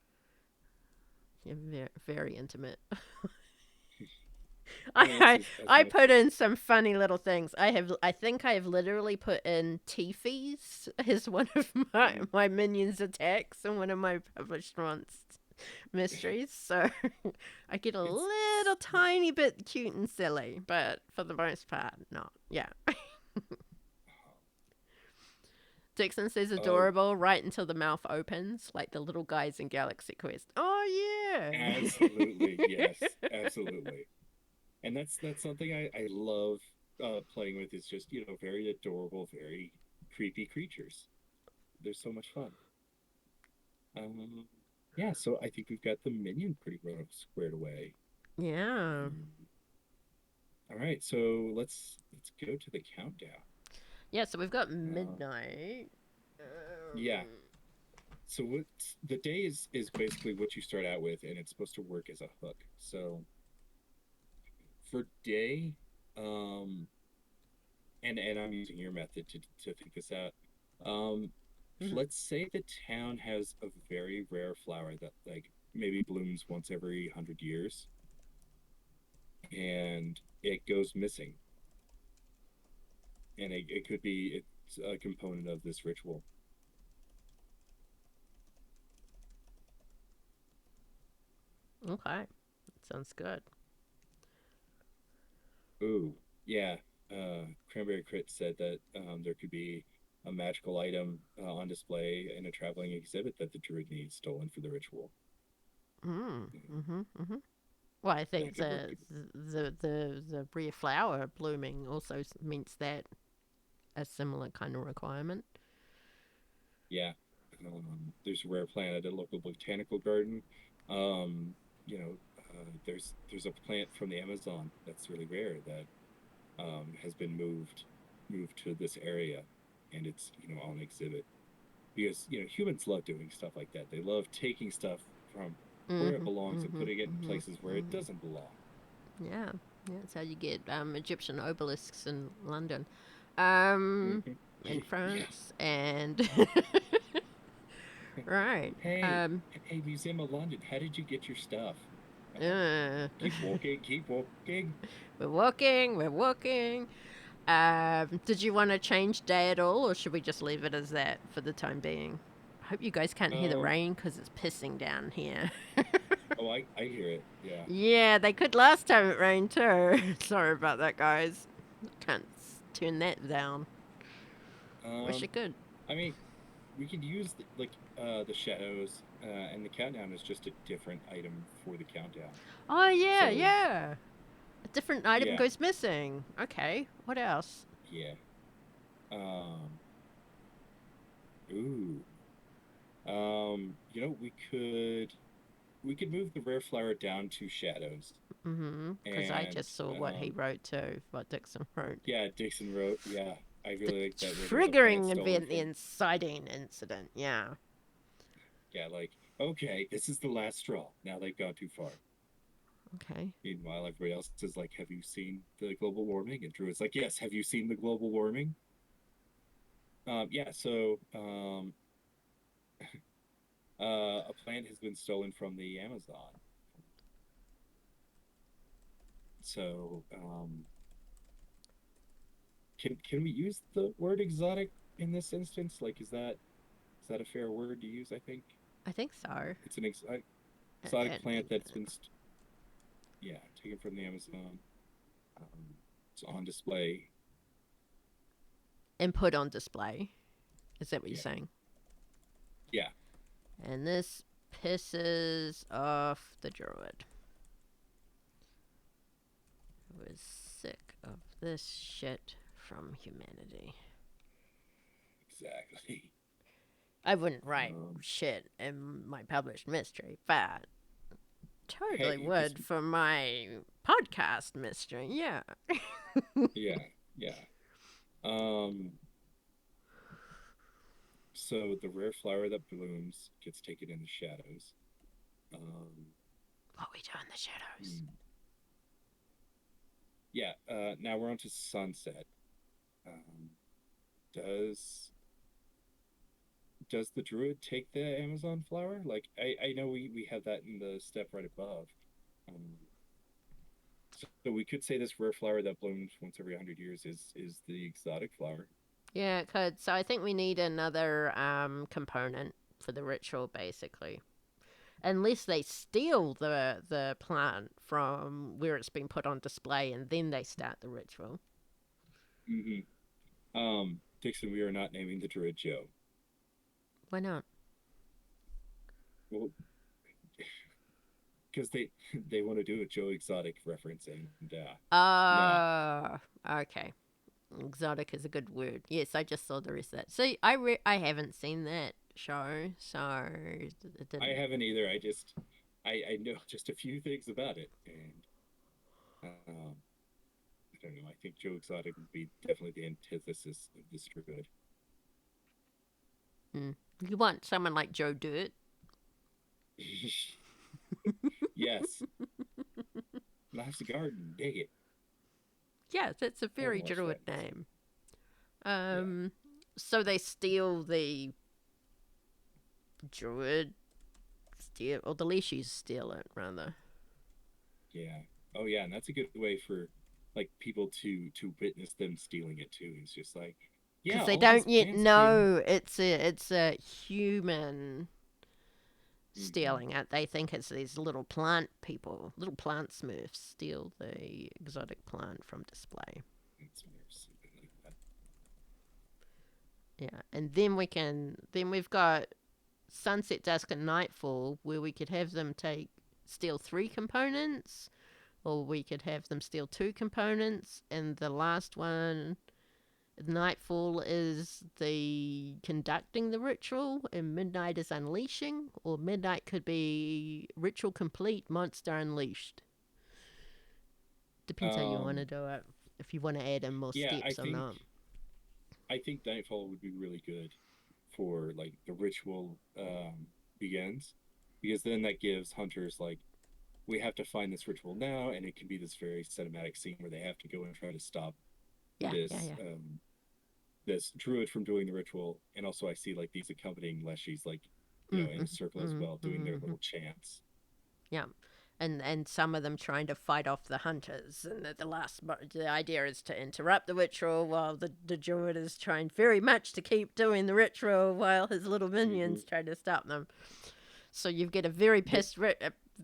Yeah, very intimate. I mean, it's as I much put in some funny little things. I think I have literally put in Teefies as one of mm, my minions attacks in one of my published mysteries. So I get a it's little tiny bit cute and silly, but for the most part, not. Yeah. Dixon says oh, adorable right until the mouth opens, like the little guys in Galaxy Quest. Oh yeah. absolutely, yes, absolutely. And that's something I love playing with is just, very adorable, very creepy creatures. They're so much fun. Um, yeah, so I think we've got the minion pretty well squared away. Yeah. Um, all right, so let's go to the countdown. Yeah, so we've got Uh, midnight. yeah, so what the day is basically what you start out with, and it's supposed to work as a hook. So for day, um, and I'm using your method to think this out. Um, Mhm. let's say the town has a very rare flower that like maybe blooms once every 100 years, and it goes missing, and it could be it's a component of this ritual. Okay. Sounds good. Ooh, yeah. Cranberry Crit said that there could be a magical item on display in a traveling exhibit that the druid needs stolen for the ritual. Mm. Mm, Mhm. Mhm. Well, I that think could work. the rare flower blooming also meets that a similar kind of requirement. Yeah. There's a rare plant at a local botanical garden. Um, there's a plant from the Amazon that's really rare that has been moved to this area, and it's on exhibit because humans love doing stuff like that. They love taking stuff from where it Mm-hmm, belongs and mm-hmm, putting it in mm-hmm, places where it mm-hmm. doesn't belong. Yeah, yeah, that's how you get Egyptian obelisks in London, Hmm. in Yeah. France, and right. Hey, hey, Museum of London, how did you get your stuff? Uh, Uh, keep walking, keep walking. we're walking, we're walking. Did you want to change day at all, or should we just leave it as that for the time being? I hope you guys can't hear the Um, rain because it's pissing down here. oh, I hear it. Yeah. Yeah, they could last time it rained too. Sorry about that, guys. Can't turn that down. Wish Um, it could. I mean, we could use the shadows, and the countdown is just a different item for the countdown. Oh yeah, So yeah. A different item yeah, goes missing. Okay, what else? yeah. Um, ooh. We could move the rare flower down to shadows, Because I and just saw what he wrote too, what Dixon wrote. yeah, Dixon wrote. Yeah, I The really like that where there's a plant triggering stolen event, the from. inciting incident. Yeah. Yeah, like okay, this is the last straw. Now they've gone too far. Okay. Meanwhile, everybody else is like, "Have you seen the global warming?" And Druid's like, "Yes, have you seen the global warming?" Yeah. So, a plant has been stolen from the Amazon. So, can we use the word exotic in this instance? Like, is that a fair word to use? I think I think so. it's an exotic plant And, that's been, yeah, taken from the Amazon. It's on display. and put on display. Is that what you're Yeah, saying? yeah, And this pisses off the druid, who is sick of this shit from humanity. exactly. I wouldn't write Um, shit in my published mystery, but totally hey, this, would for my podcast mystery. Yeah. yeah, yeah. Um, so the rare flower that blooms gets taken in the shadows. Um, What we do in the shadows. hmm, yeah. Now we're on to sunset. Um, does does the druid take the Amazon flower? Like I know we have that in the step right above. Um, so we could say this rare flower that blooms once every 100 years is the exotic flower. Yeah, it could. So I think we need another component for the ritual, basically. Unless they steal the plant from where it's been put on display and then they start the ritual. Dixon, we are not naming the druid Joe. Why not? Well, because they want to do a Joe Exotic reference, and nah. Okay. Exotic is a good word. Yes, I just saw the rest of that. See, I haven't seen that show, so it I didn't. haven't either. I know just a few things about it, and I don't know. I think Joe Exotic would be definitely the antithesis of this druid. Mm. You want someone like Joe Dirt? Yes, life's a garden. Dig it. Yes, it's a I haven't very watched druid that. name. Yeah, Um, so they steal the druid, steal, or the Leashies steal it rather, yeah. Oh yeah, and that's a good way for like people to witness them stealing it too. It's just like, yeah, because they all these don't yet plants came. know it's a human Mm-hmm. stealing it. They think it's these little plant people, little plant smurfs steal the exotic plant from display. It's something like that. Yeah, and then we've got sunset, dusk, and nightfall, where we could have them take steal three components, or we could have them steal two components, and the last one Nightfall is the conducting the ritual, and midnight is unleashing, or midnight could be ritual complete, monster unleashed. Depends how you want to Um, do it. If you want to add in more yeah, steps or not. I think Nightfall would be really good for like the ritual begins, because then that gives hunters like, we have to find this ritual now, and it can be this very cinematic scene where they have to go and try to stop Yeah, yeah, this yeah. this druid from doing the ritual. And also I see like these accompanying leshies, like, in Mm-hmm, a circle as well, mm-hmm, doing their mm-hmm. little chants. Yeah. And some of them trying to fight off the hunters, and the idea is to interrupt the ritual while the druid is trying very much to keep doing the ritual while his little Mm-hmm. minions try to stop them. So you get a very There, pissed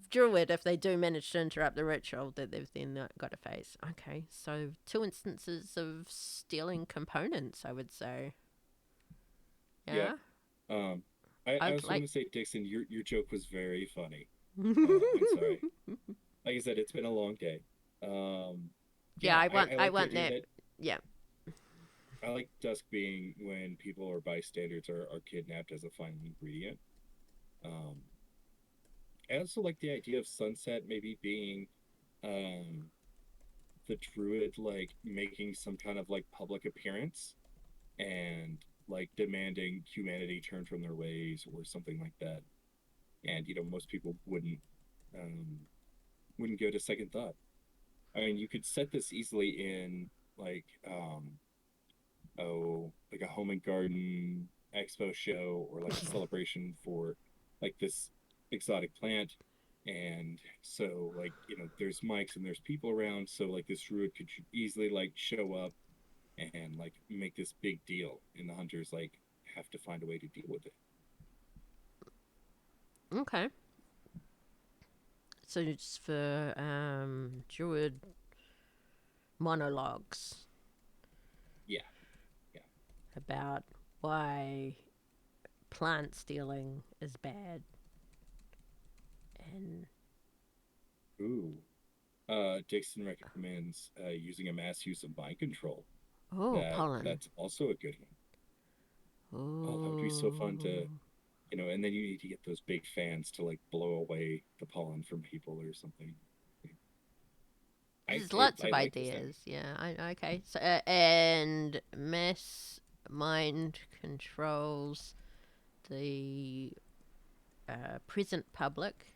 druid if they do manage to interrupt the ritual that they've then got to face. Okay, so two instances of stealing components, I would say. yeah. Yeah, Um, I I'd also want like. to say, Dixon, your joke was very funny. I'm sorry. Like I said, it's been a long day. Um, Yeah, yeah, I I like the want idea that. that Yeah. I like dusk being when people or bystanders are kidnapped as a final ingredient. Um, I also like the idea of sunset maybe being um, the druid like making some kind of like public appearance and like demanding humanity turn from their ways or something like that. And most people um, wouldn't give it a second thought. I mean, you could set this easily in like like a home and garden expo show, or like a celebration for like this exotic plant. And so like, there's mics and there's people around, so like this druid could easily like show up and like make this big deal, and the hunters like have to find a way to deal with it. Okay. So it's for Druid Monologues Yeah, yeah. about why plant stealing is bad and Ooh. Dixon recommends using a mass use of mind control. oh pollen. That's also a good one. Oh, that would be so fun Oh, to, and then you need to get those big fans to like blow away the pollen from people or something. there's lots I of like this idea. ideas. Yeah. Okay. So and mass mind controls the present public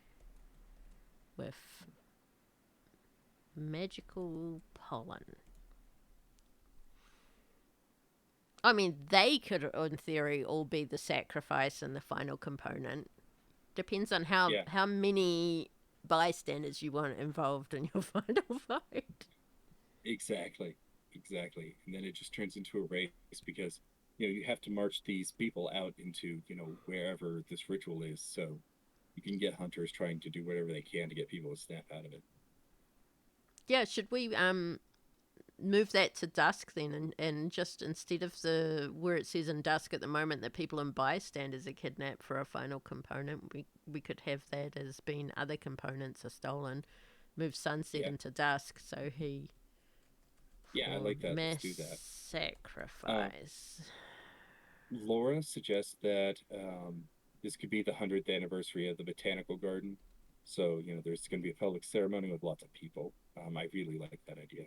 with magical pollen. I mean, they could, in theory, all be the sacrifice and the final component. Depends on Yeah, how many bystanders you want involved in your final fight. exactly, exactly. And then it just turns into a race, because you have to march these people out into wherever this ritual is. So you can get hunters trying to do whatever they can to get people to snap out of it. Yeah, should we move that to dusk then, and just instead of the where it says in dusk at the moment that people in bystanders are kidnapped for a final component, we could have that as being other components are stolen. Move sunset Yeah, into dusk so he yeah, I for like that. Let's mass do that. Uh, sacrifice. Laura suggests that this could be the 100th anniversary of the botanical garden. So, there's going to be a public ceremony with lots of people. I really like that idea.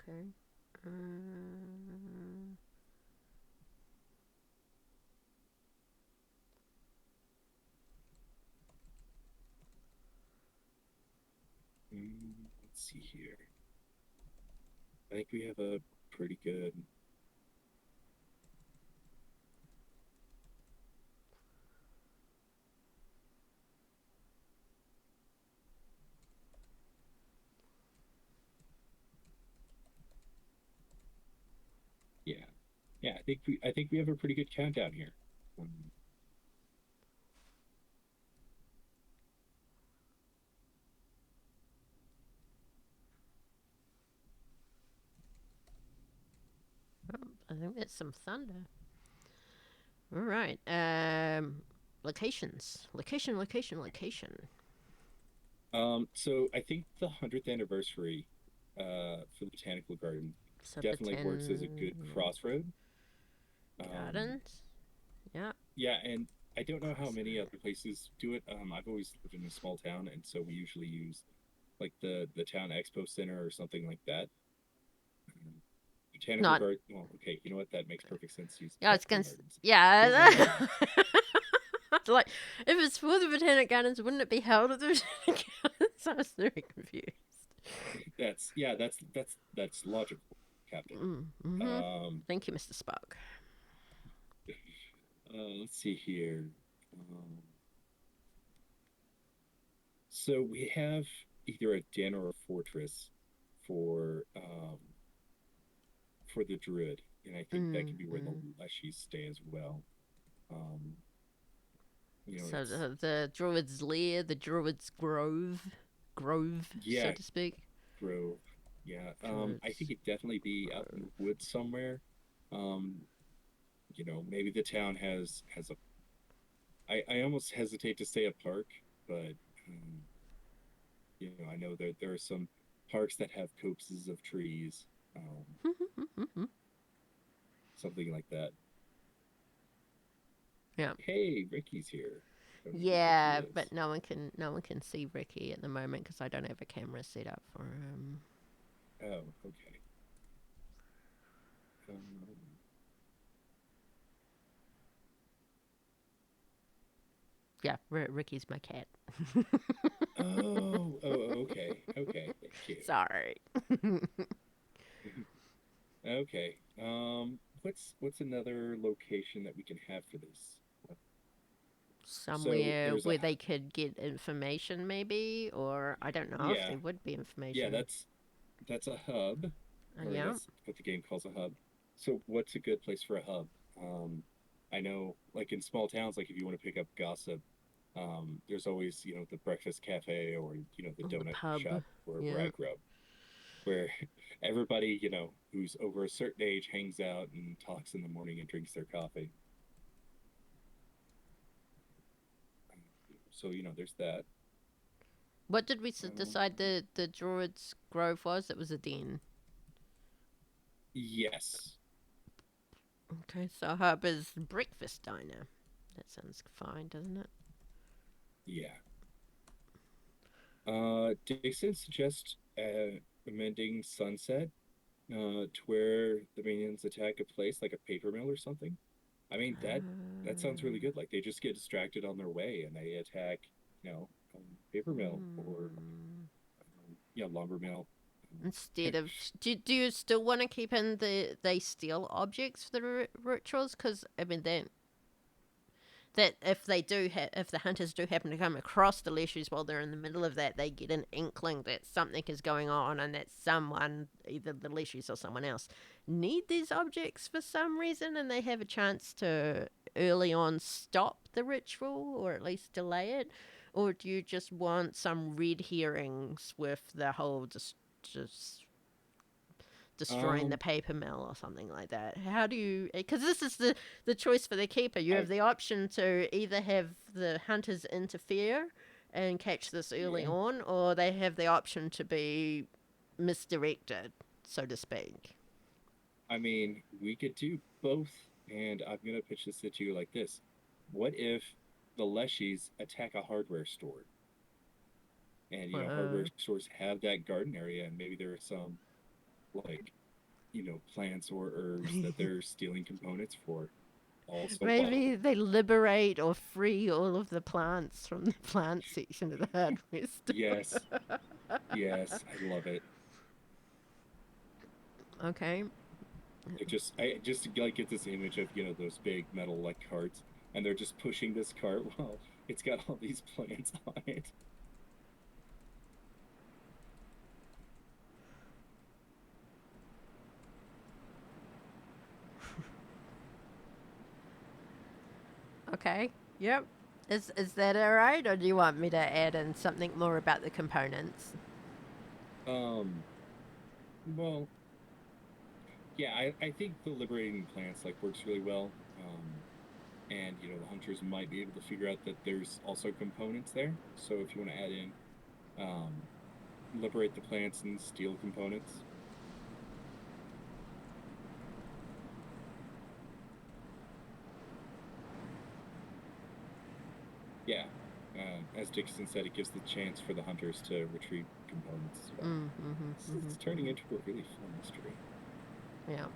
Okay. Um, Let's see here. I think we have a pretty good. Yeah, yeah. I think we have a pretty good countdown here. Um, I think that's some thunder. All right. Locations. Location. so I think the 100th anniversary. for the botanical garden. So Definitely works as a good crossroad. Um, gardens. Yeah. yeah, and I don't know how many Crossroad. other places do it. I've always lived in a small town, and so we usually use like the town expo center or something like that. Um, Botanical Not. garden. Well, okay, you know what? That makes perfect sense. Use Yeah, it's botanical gonna. gardens. Don't know Yeah. why. Like, if it's for the botanic gardens, wouldn't it be held at the botanic gardens? I was very confused. That's logical, Captain. Mm-hmm. Um, Thank you, Mr. Spock. let's see here. Um, so we have either a den or a fortress for um, for the druid, and I think that can be where the Mm-hmm. leshies stay as well. Um, So it's the Druid's Lair, the Druid's Grove, so yeah, to speak. grove. Yeah, I think Druid's it'd definitely be out in Grove. the woods somewhere. Um, maybe the town has a. I almost hesitate to say a park, but um, I know that there are some parks that have copses of trees, something like that. Yeah. Hey, Ricky's here. Don't know who Ricky Yeah, is. but no one can see Ricky at the moment because I don't have a camera set up for him. Oh, okay. Um, Yeah, Ricky's my cat. okay, okay. Thank you. Sorry. Okay. What's another location that we can have for this? So Somewhere there's a where they could get information, maybe, or I don't know if yeah, there would be yeah. information. That's a hub, or Yeah, that's what the game calls a hub. So what's a good place for a hub? Um, I know, like in small towns, like if you want to pick up gossip, there's always the breakfast cafe or the or the donut pub. shop where I Yeah. grew up, where everybody who's over a certain age hangs out and talks in the morning and drinks their coffee. So there's that. What did we Um, decide the Druid's Grove was? It was a den. yes, Okay, so hub is breakfast diner. That sounds fine, doesn't it? yeah. Dixon suggests amending Sunset to where the minions attack a place like a paper mill or something. I mean that sounds really good. Like they just get distracted on their way and they attack, paper mill or Hmm. lumber mill. Instead of, do you still want to keep in they steal objects for the rituals? Because I mean that if if the hunters do happen to come across the leshies while they're in the middle of that, they get an inkling that something is going on and that someone, either the leshies or someone else, need these objects for some reason, and they have a chance to early on stop the ritual or at least delay it. Or do you just want some red herrings with the whole just destroying the um, paper mill or something like that? How do you? Because this is the choice for the keeper. You I have the option to either have the hunters interfere and catch this early yeah. on, or they have the option to be misdirected, so to speak. I mean, we could do both, and I'm gonna pitch this to you like this: what if the Leshies attack a hardware store? And hardware Uh, stores have that garden area, and maybe there are some like plants or herbs that they're stealing components for. Also Maybe possible. they liberate or free all of the plants from the plant section of the hardware store. Yes, yes, I love it. Okay. I just like get this image of those big metal like carts, and they're just pushing this cart while it's got all these plants on it. Okay. Yep. Is that all right, or do you want me to add in something more about the components? Um, well, yeah, I think the liberating plants like works really well. And the hunters might be able to figure out that there's also components there. So if you want to add in um liberate the plants and steal components. Yeah. As Dixon said, it gives the chance for the hunters to retrieve components as well. It's turning into a really fun mystery. Yeah.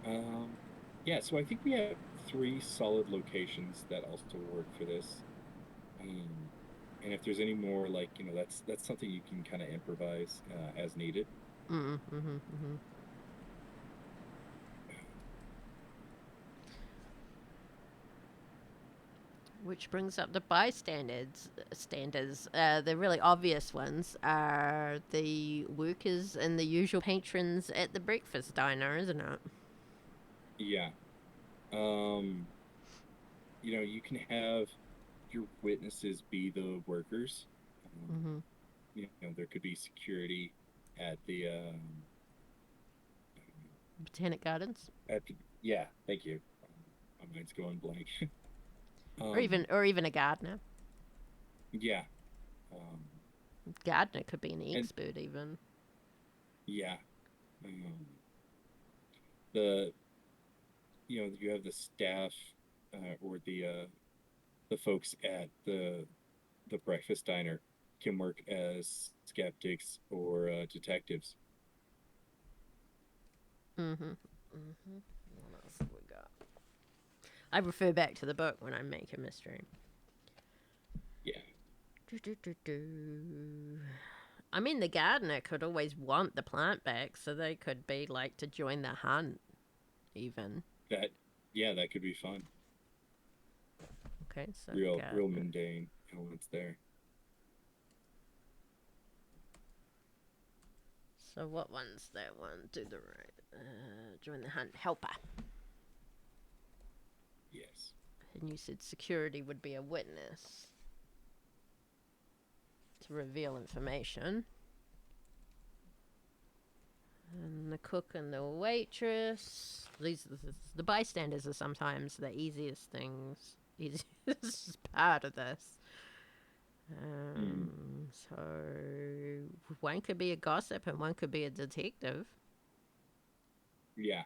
Um, yeah, so I think we have three solid locations that also work for this. Um, and if there's any more, like, that's something you can kind of improvise as needed. Which brings up the bystanders. Standards. The really obvious ones are the workers and the usual patrons at the breakfast diner, isn't it? Yeah. Um, you can have your witnesses be the workers. Um, there could be security at the Botanic Gardens, at the yeah, thank you. My mind's going blank. or even um, or even a gardener. yeah. Um, Gardener could be an and expert, even. yeah. Um, the you have the staff or the folks at the breakfast diner can work as skeptics or detectives. What else have we got? I refer back to the book when I make a mystery. Yeah, I mean, the gardener could always want the plant back, so they could be like to join the hunt, even. that that could be fun. Okay, so Real gardener. mundane elements there. So what one's that one? Do the right. Join the hunt. Helper. Yes. And you said security would be a witness to reveal information. And the cook and the waitress. The bystanders are sometimes the easiest things. Easiest part of this. Mm, So one could be a gossip and one could be a detective. yeah.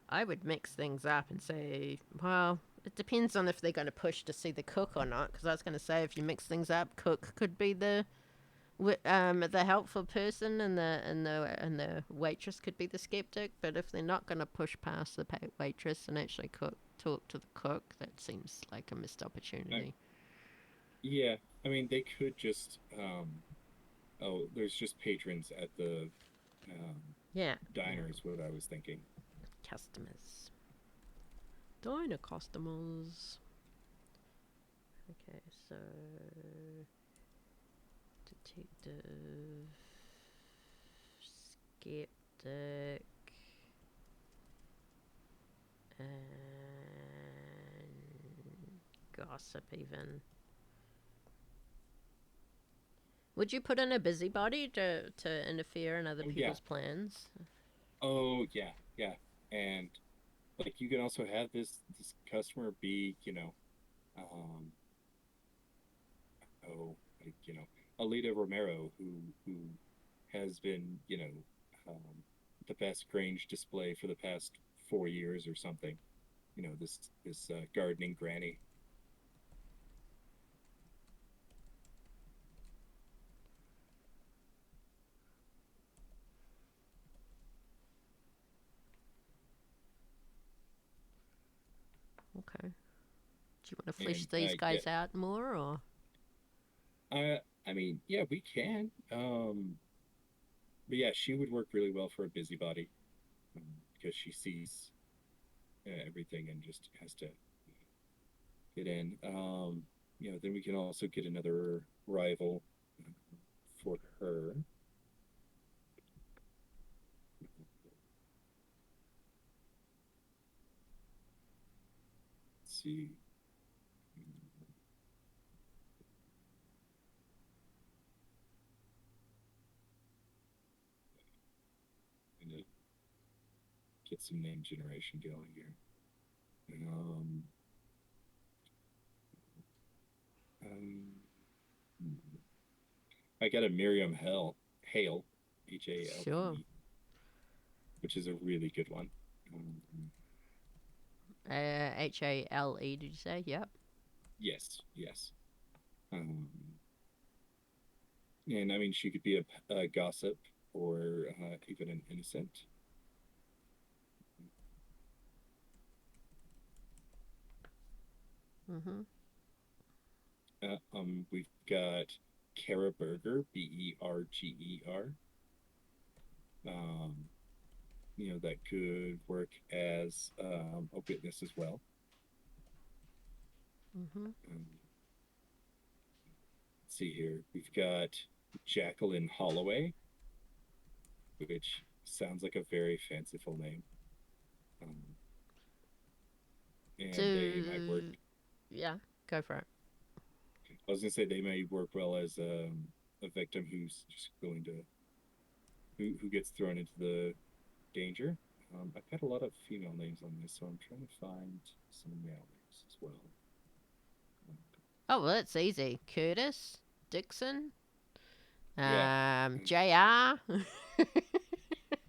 I would mix things up and say, well, it depends on if they're going to push to see the cook or not. Because I was going to say, if you mix things up, cook could be the helpful person, and the waitress could be the skeptic. But if they're not going to push past the waitress and actually talk to the cook, that seems like a missed I, opportunity. yeah. I mean, they could just oh, there's just patrons at the um, Yeah, diner yeah. is what I was thinking. Customers, diner customers. Okay, so detective, skeptic, and gossip even. Would you put in a busybody to interfere in other Oh yeah. people's plans? Oh yeah. Yeah. And like you can also have this customer be, um, oh, like, Alita Romero, who has been, the best Grange display for the past 4 years or something. This gardening granny. Okay. Do you want to flesh And these yeah, guys out more, or I mean, yeah, we can. But yeah, she would work really well for a busybody because she sees everything and just has to get in. Then we can also get another rival for her. Let's see. And get some name generation going here. Um, um, I got a Miriam Hale, Sure. Hale, which is a really good one. Um, Hale, did you say? Yep. yes, yes. Um, and I mean, she could be a gossip or even an innocent. Mm-hmm. We've got Kara Berger, Berger. Um, that could work as a witness as well. Mm-hmm. Um, let's see here. We've got Jacqueline Holloway, which sounds like a very fanciful name. Um, and they might work. So, yeah, go for it. I was gonna say they may work well as a victim who's just going to who gets thrown into the danger. I've got a lot of female names on this, so I'm trying to find some male names as well. Um, Oh, well, that's easy. Curtis, Dixon, yeah, JR.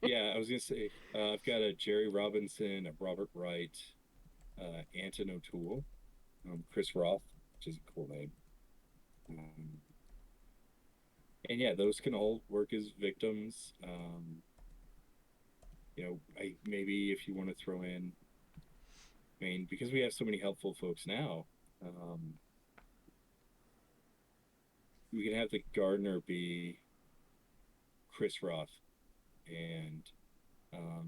yeah. I was gonna say I've got a Jerry Robinson, a Robert Wright, Anton O'Toole, Chris Roth, which is a cool name. Um, and yeah, those can all work as victims. Maybe if you want to throw in, I mean, because we have so many helpful folks now, um, we can have the gardener be Chris Roth, and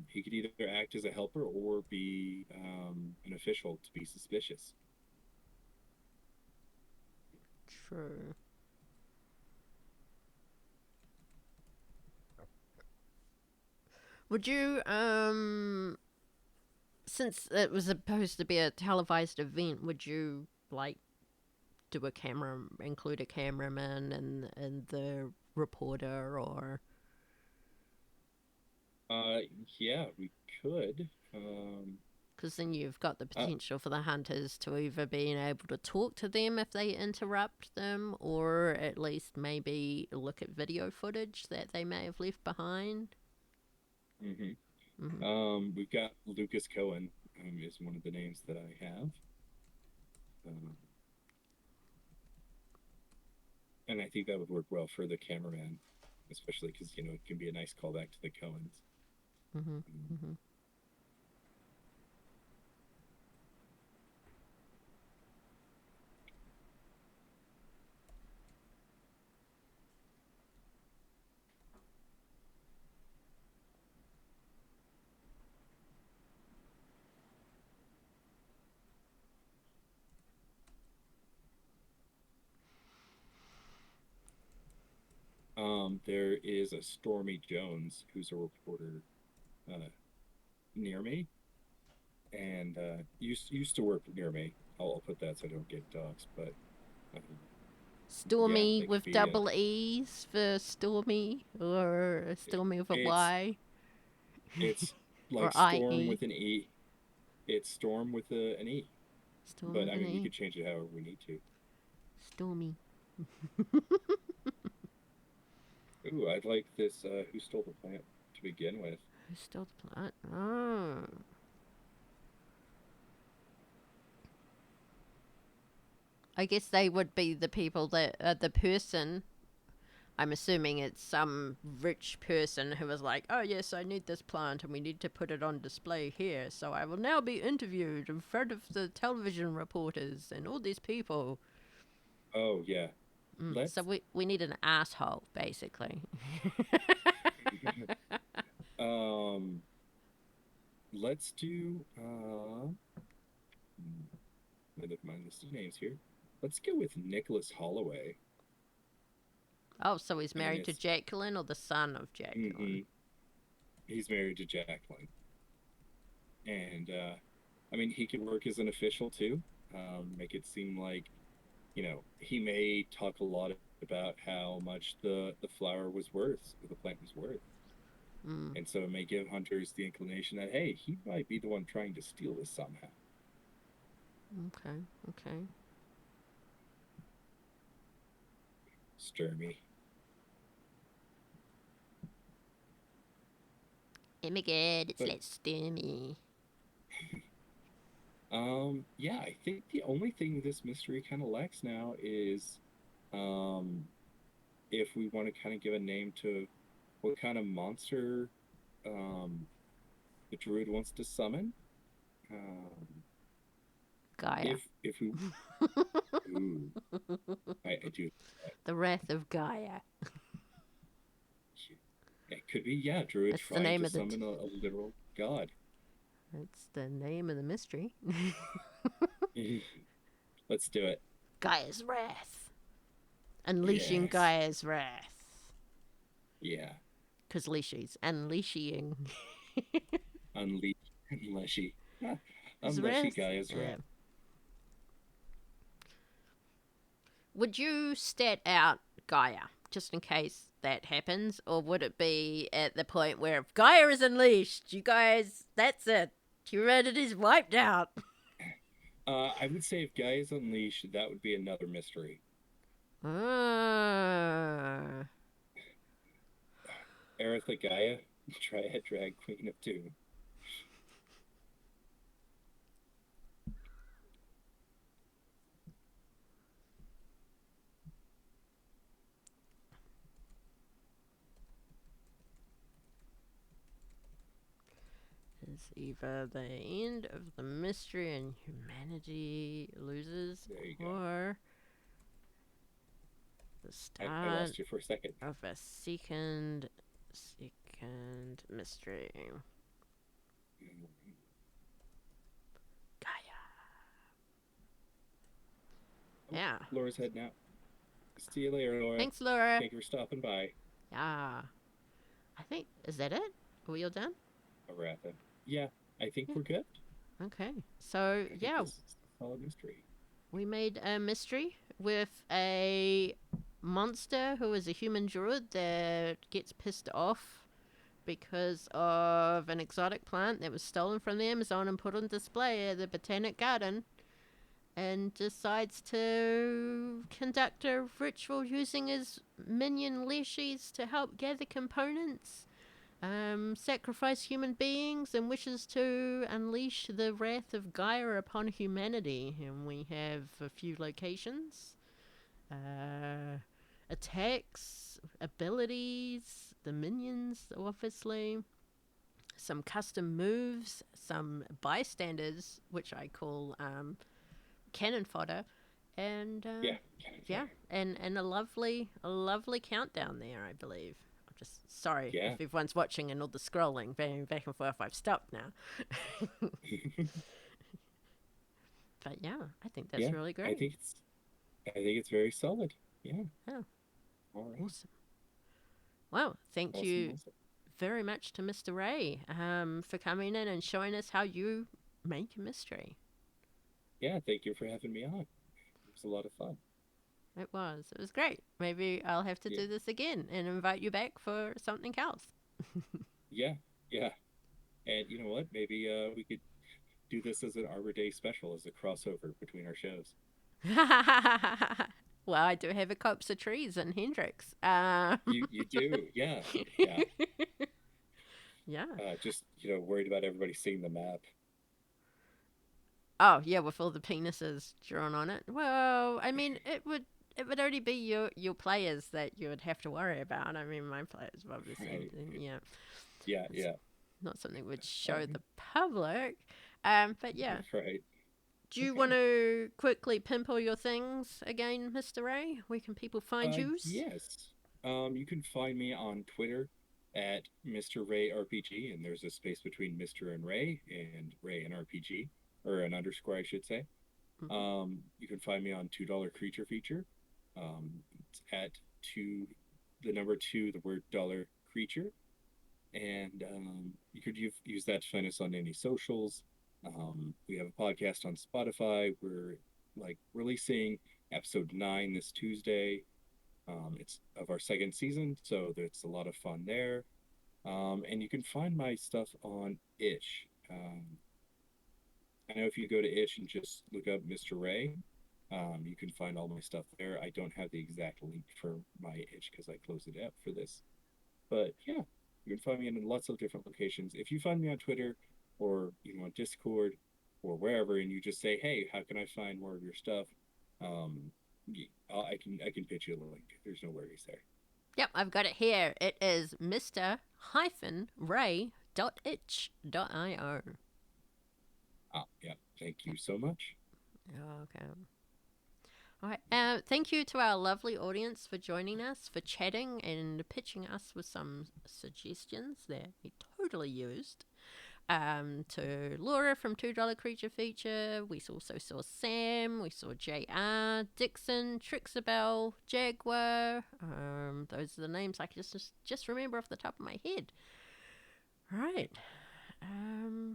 he could either act as a helper or be an official to be suspicious. True. Would you, since it was supposed to be a televised event, would you, like, include a cameraman and the reporter, or Uh, yeah, we could. because then you've got the Uh, potential for the hunters to either being able to talk to them if they interrupt them, or at least maybe look at video footage that they may have left behind. mhm. Hmm. We've got Lucas Cohen is one of the names that I have. Um, and I think that would work well for the cameraman, especially because it can be a nice callback to the Coens. Hmm. Um, Hmm. there is a Stormy Jones who's a reporter uh, near me, and used to work near me. I'll put that so I don't get dogs, but um, yeah, Stormy that could with be double E's for Stormy, or Stormy with a it's Y, it's or like Storm IE. with an E. It's Storm with an E. Stormy But with I an mean, we E. could change it however we need to. Stormy. Ooh, I'd like this. Who stole the plant to begin with? Who stole the plant? Oh. I guess they would be the people that the person. I'm assuming it's some rich person who was like, "Oh yes, I need this plant, and we need to put it on display here. So I will now be interviewed in front of the television reporters and all these people." Oh yeah, So let's we need an asshole, basically. um let's do let me look at my list of names here. Let's go with Nicholas Holloway, Oh, so he's and married to it's Jacqueline, or the son of Jacqueline? hmm he's married to Jacqueline, and I mean he could work as an official too. Make it seem like he may talk a lot about how much the flower was worth, or the plant was worth. Mm, And so it may give hunters the inclination that, hey, he might be the one trying to steal this somehow. okay, okay. Stir me. Oh my god, it's But like stormy. yeah, I think the only thing this mystery kind of lacks now is um if we want to kind of give a name to what kind of monster um the druid wants to summon. Um, Gaia. if we ooh, I do The Wrath of Gaia. it could be, yeah, druid That's the trying name to of summon a literal god. That's the name of the mystery. Let's do it. Gaia's Wrath. Unleashing Yes. Gaia's Wrath. Yeah. Because Leashy's unleashing Unleash unleshy. his Unleshy wrath. guy is Yeah. rat. Would you stat out Gaia just in case that happens, or would it be at the point where if Gaia is unleashed, you guys, that's it, humanity's wiped out? I would say if Guy is unleashed, that would be another mystery. Ah. Eritha Gaia, Triad Drag Queen of Doom. Is either the end of the mystery and humanity loses, There you go. or the I start lost you for a second. of a second mystery. Gaia. Oh, Yeah. Laura's heading out. See you later, Laura. Thanks, Laura. Thank you for stopping by. Yeah. I think, is that it? Are we all done? Aratha. Yeah, I think Yeah. we're good. Okay. So, I think yeah, this is a solid mystery. we made a mystery with a monster who is a human druid that gets pissed off because of an exotic plant that was stolen from the Amazon and put on display at the Botanic Garden, and decides to conduct a ritual using his minion Leshies to help gather components, sacrifice human beings, and wishes to unleash the wrath of Gaia upon humanity. And we have a few locations, attacks, abilities, the minions, obviously, some custom moves, some bystanders, which I call cannon fodder, and Yeah, yeah, and a lovely countdown there, I believe. I'm just sorry if yeah. everyone's watching and all the scrolling back and forth. I've stopped now, but yeah, I think that's Yeah, really I great. think it's I think it's very solid. Yeah. Yeah, All right. awesome. Well, thank Awesome, you awesome. very much to Mr. Ray for coming in and showing us how you make a mystery. Yeah, thank you for having me on. It was a lot of fun. It was. It was great. Maybe I'll have to Yeah. do this again and invite you back for something else. Yeah, yeah. And you know what? Maybe we could do this as an Arbor Day special, as a crossover between our shows. Well, I do have a copse of trees in Hendrix. You do, yeah, yeah. Yeah. Just worried about everybody seeing the map. Oh, yeah, with all the penises drawn on it. Well, I mean, it would only be your players that you would have to worry about. I mean, my players obviously, Right. yeah, Yeah, it's yeah. not something we'd All show right. the public. But yeah, Right. do you want Okay. to quickly pimp all your things again, Mr. Ray? Where can people find yous? Yes. You can find me on Twitter at Mr. Ray RPG, and there's a space between Mr. and Ray and RPG, or an underscore, I should say. Mm-hmm. You can find me on $2 Creature Feature. It's at two, the number two, the word dollar creature, and you could use that to find us on any socials. We have a podcast on Spotify. We're like releasing episode 9 this Tuesday. It's of our second season, so it's a lot of fun there. And you can find my stuff on Itch. I know if you go to Itch and just look up Mr. Ray, you can find all my stuff there. I don't have the exact link for my Itch because I closed it out for this. But yeah. You can find me in lots of different locations. If you find me on Twitter or on Discord or wherever, and you just say, "Hey, how can I find more of your stuff?" Um, I can pitch you a link. There's no worries there. Yep, I've got it here. It is Mr-Ray.itch.io. Yeah. Thank you so much. Okay. All right. Thank you to our lovely audience for joining us, for chatting and pitching us with some suggestions that we totally used. To Laura from $2 Creature Feature. We also saw Sam. We saw JR, Dixon, Trixabel, Jaguar. Those are the names I can just remember off the top of my head. All right.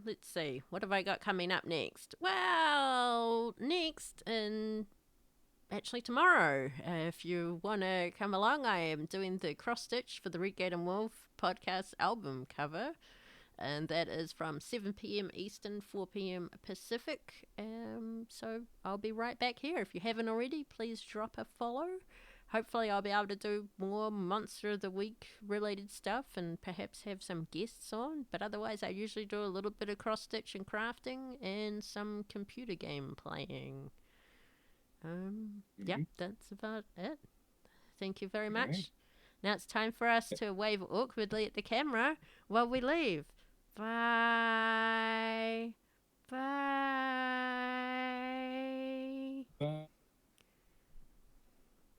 Let's see. What have I got coming up next? Well, next and actually tomorrow, if you want to come along, I am doing the cross stitch for the Red Gate and Wolf podcast album cover, and that is from 7 p.m. Eastern, 4 p.m. Pacific. So I'll be right back here. If you haven't already, please drop a follow. Hopefully, I'll be able to do more Monster of the Week related stuff and perhaps have some guests on. But otherwise, I usually do a little bit of cross stitch and crafting and some computer game playing. Yep, Mm-hmm. that's about it. Thank you very All right. much. Now it's time for us to wave awkwardly at the camera while we leave. Bye. Bye.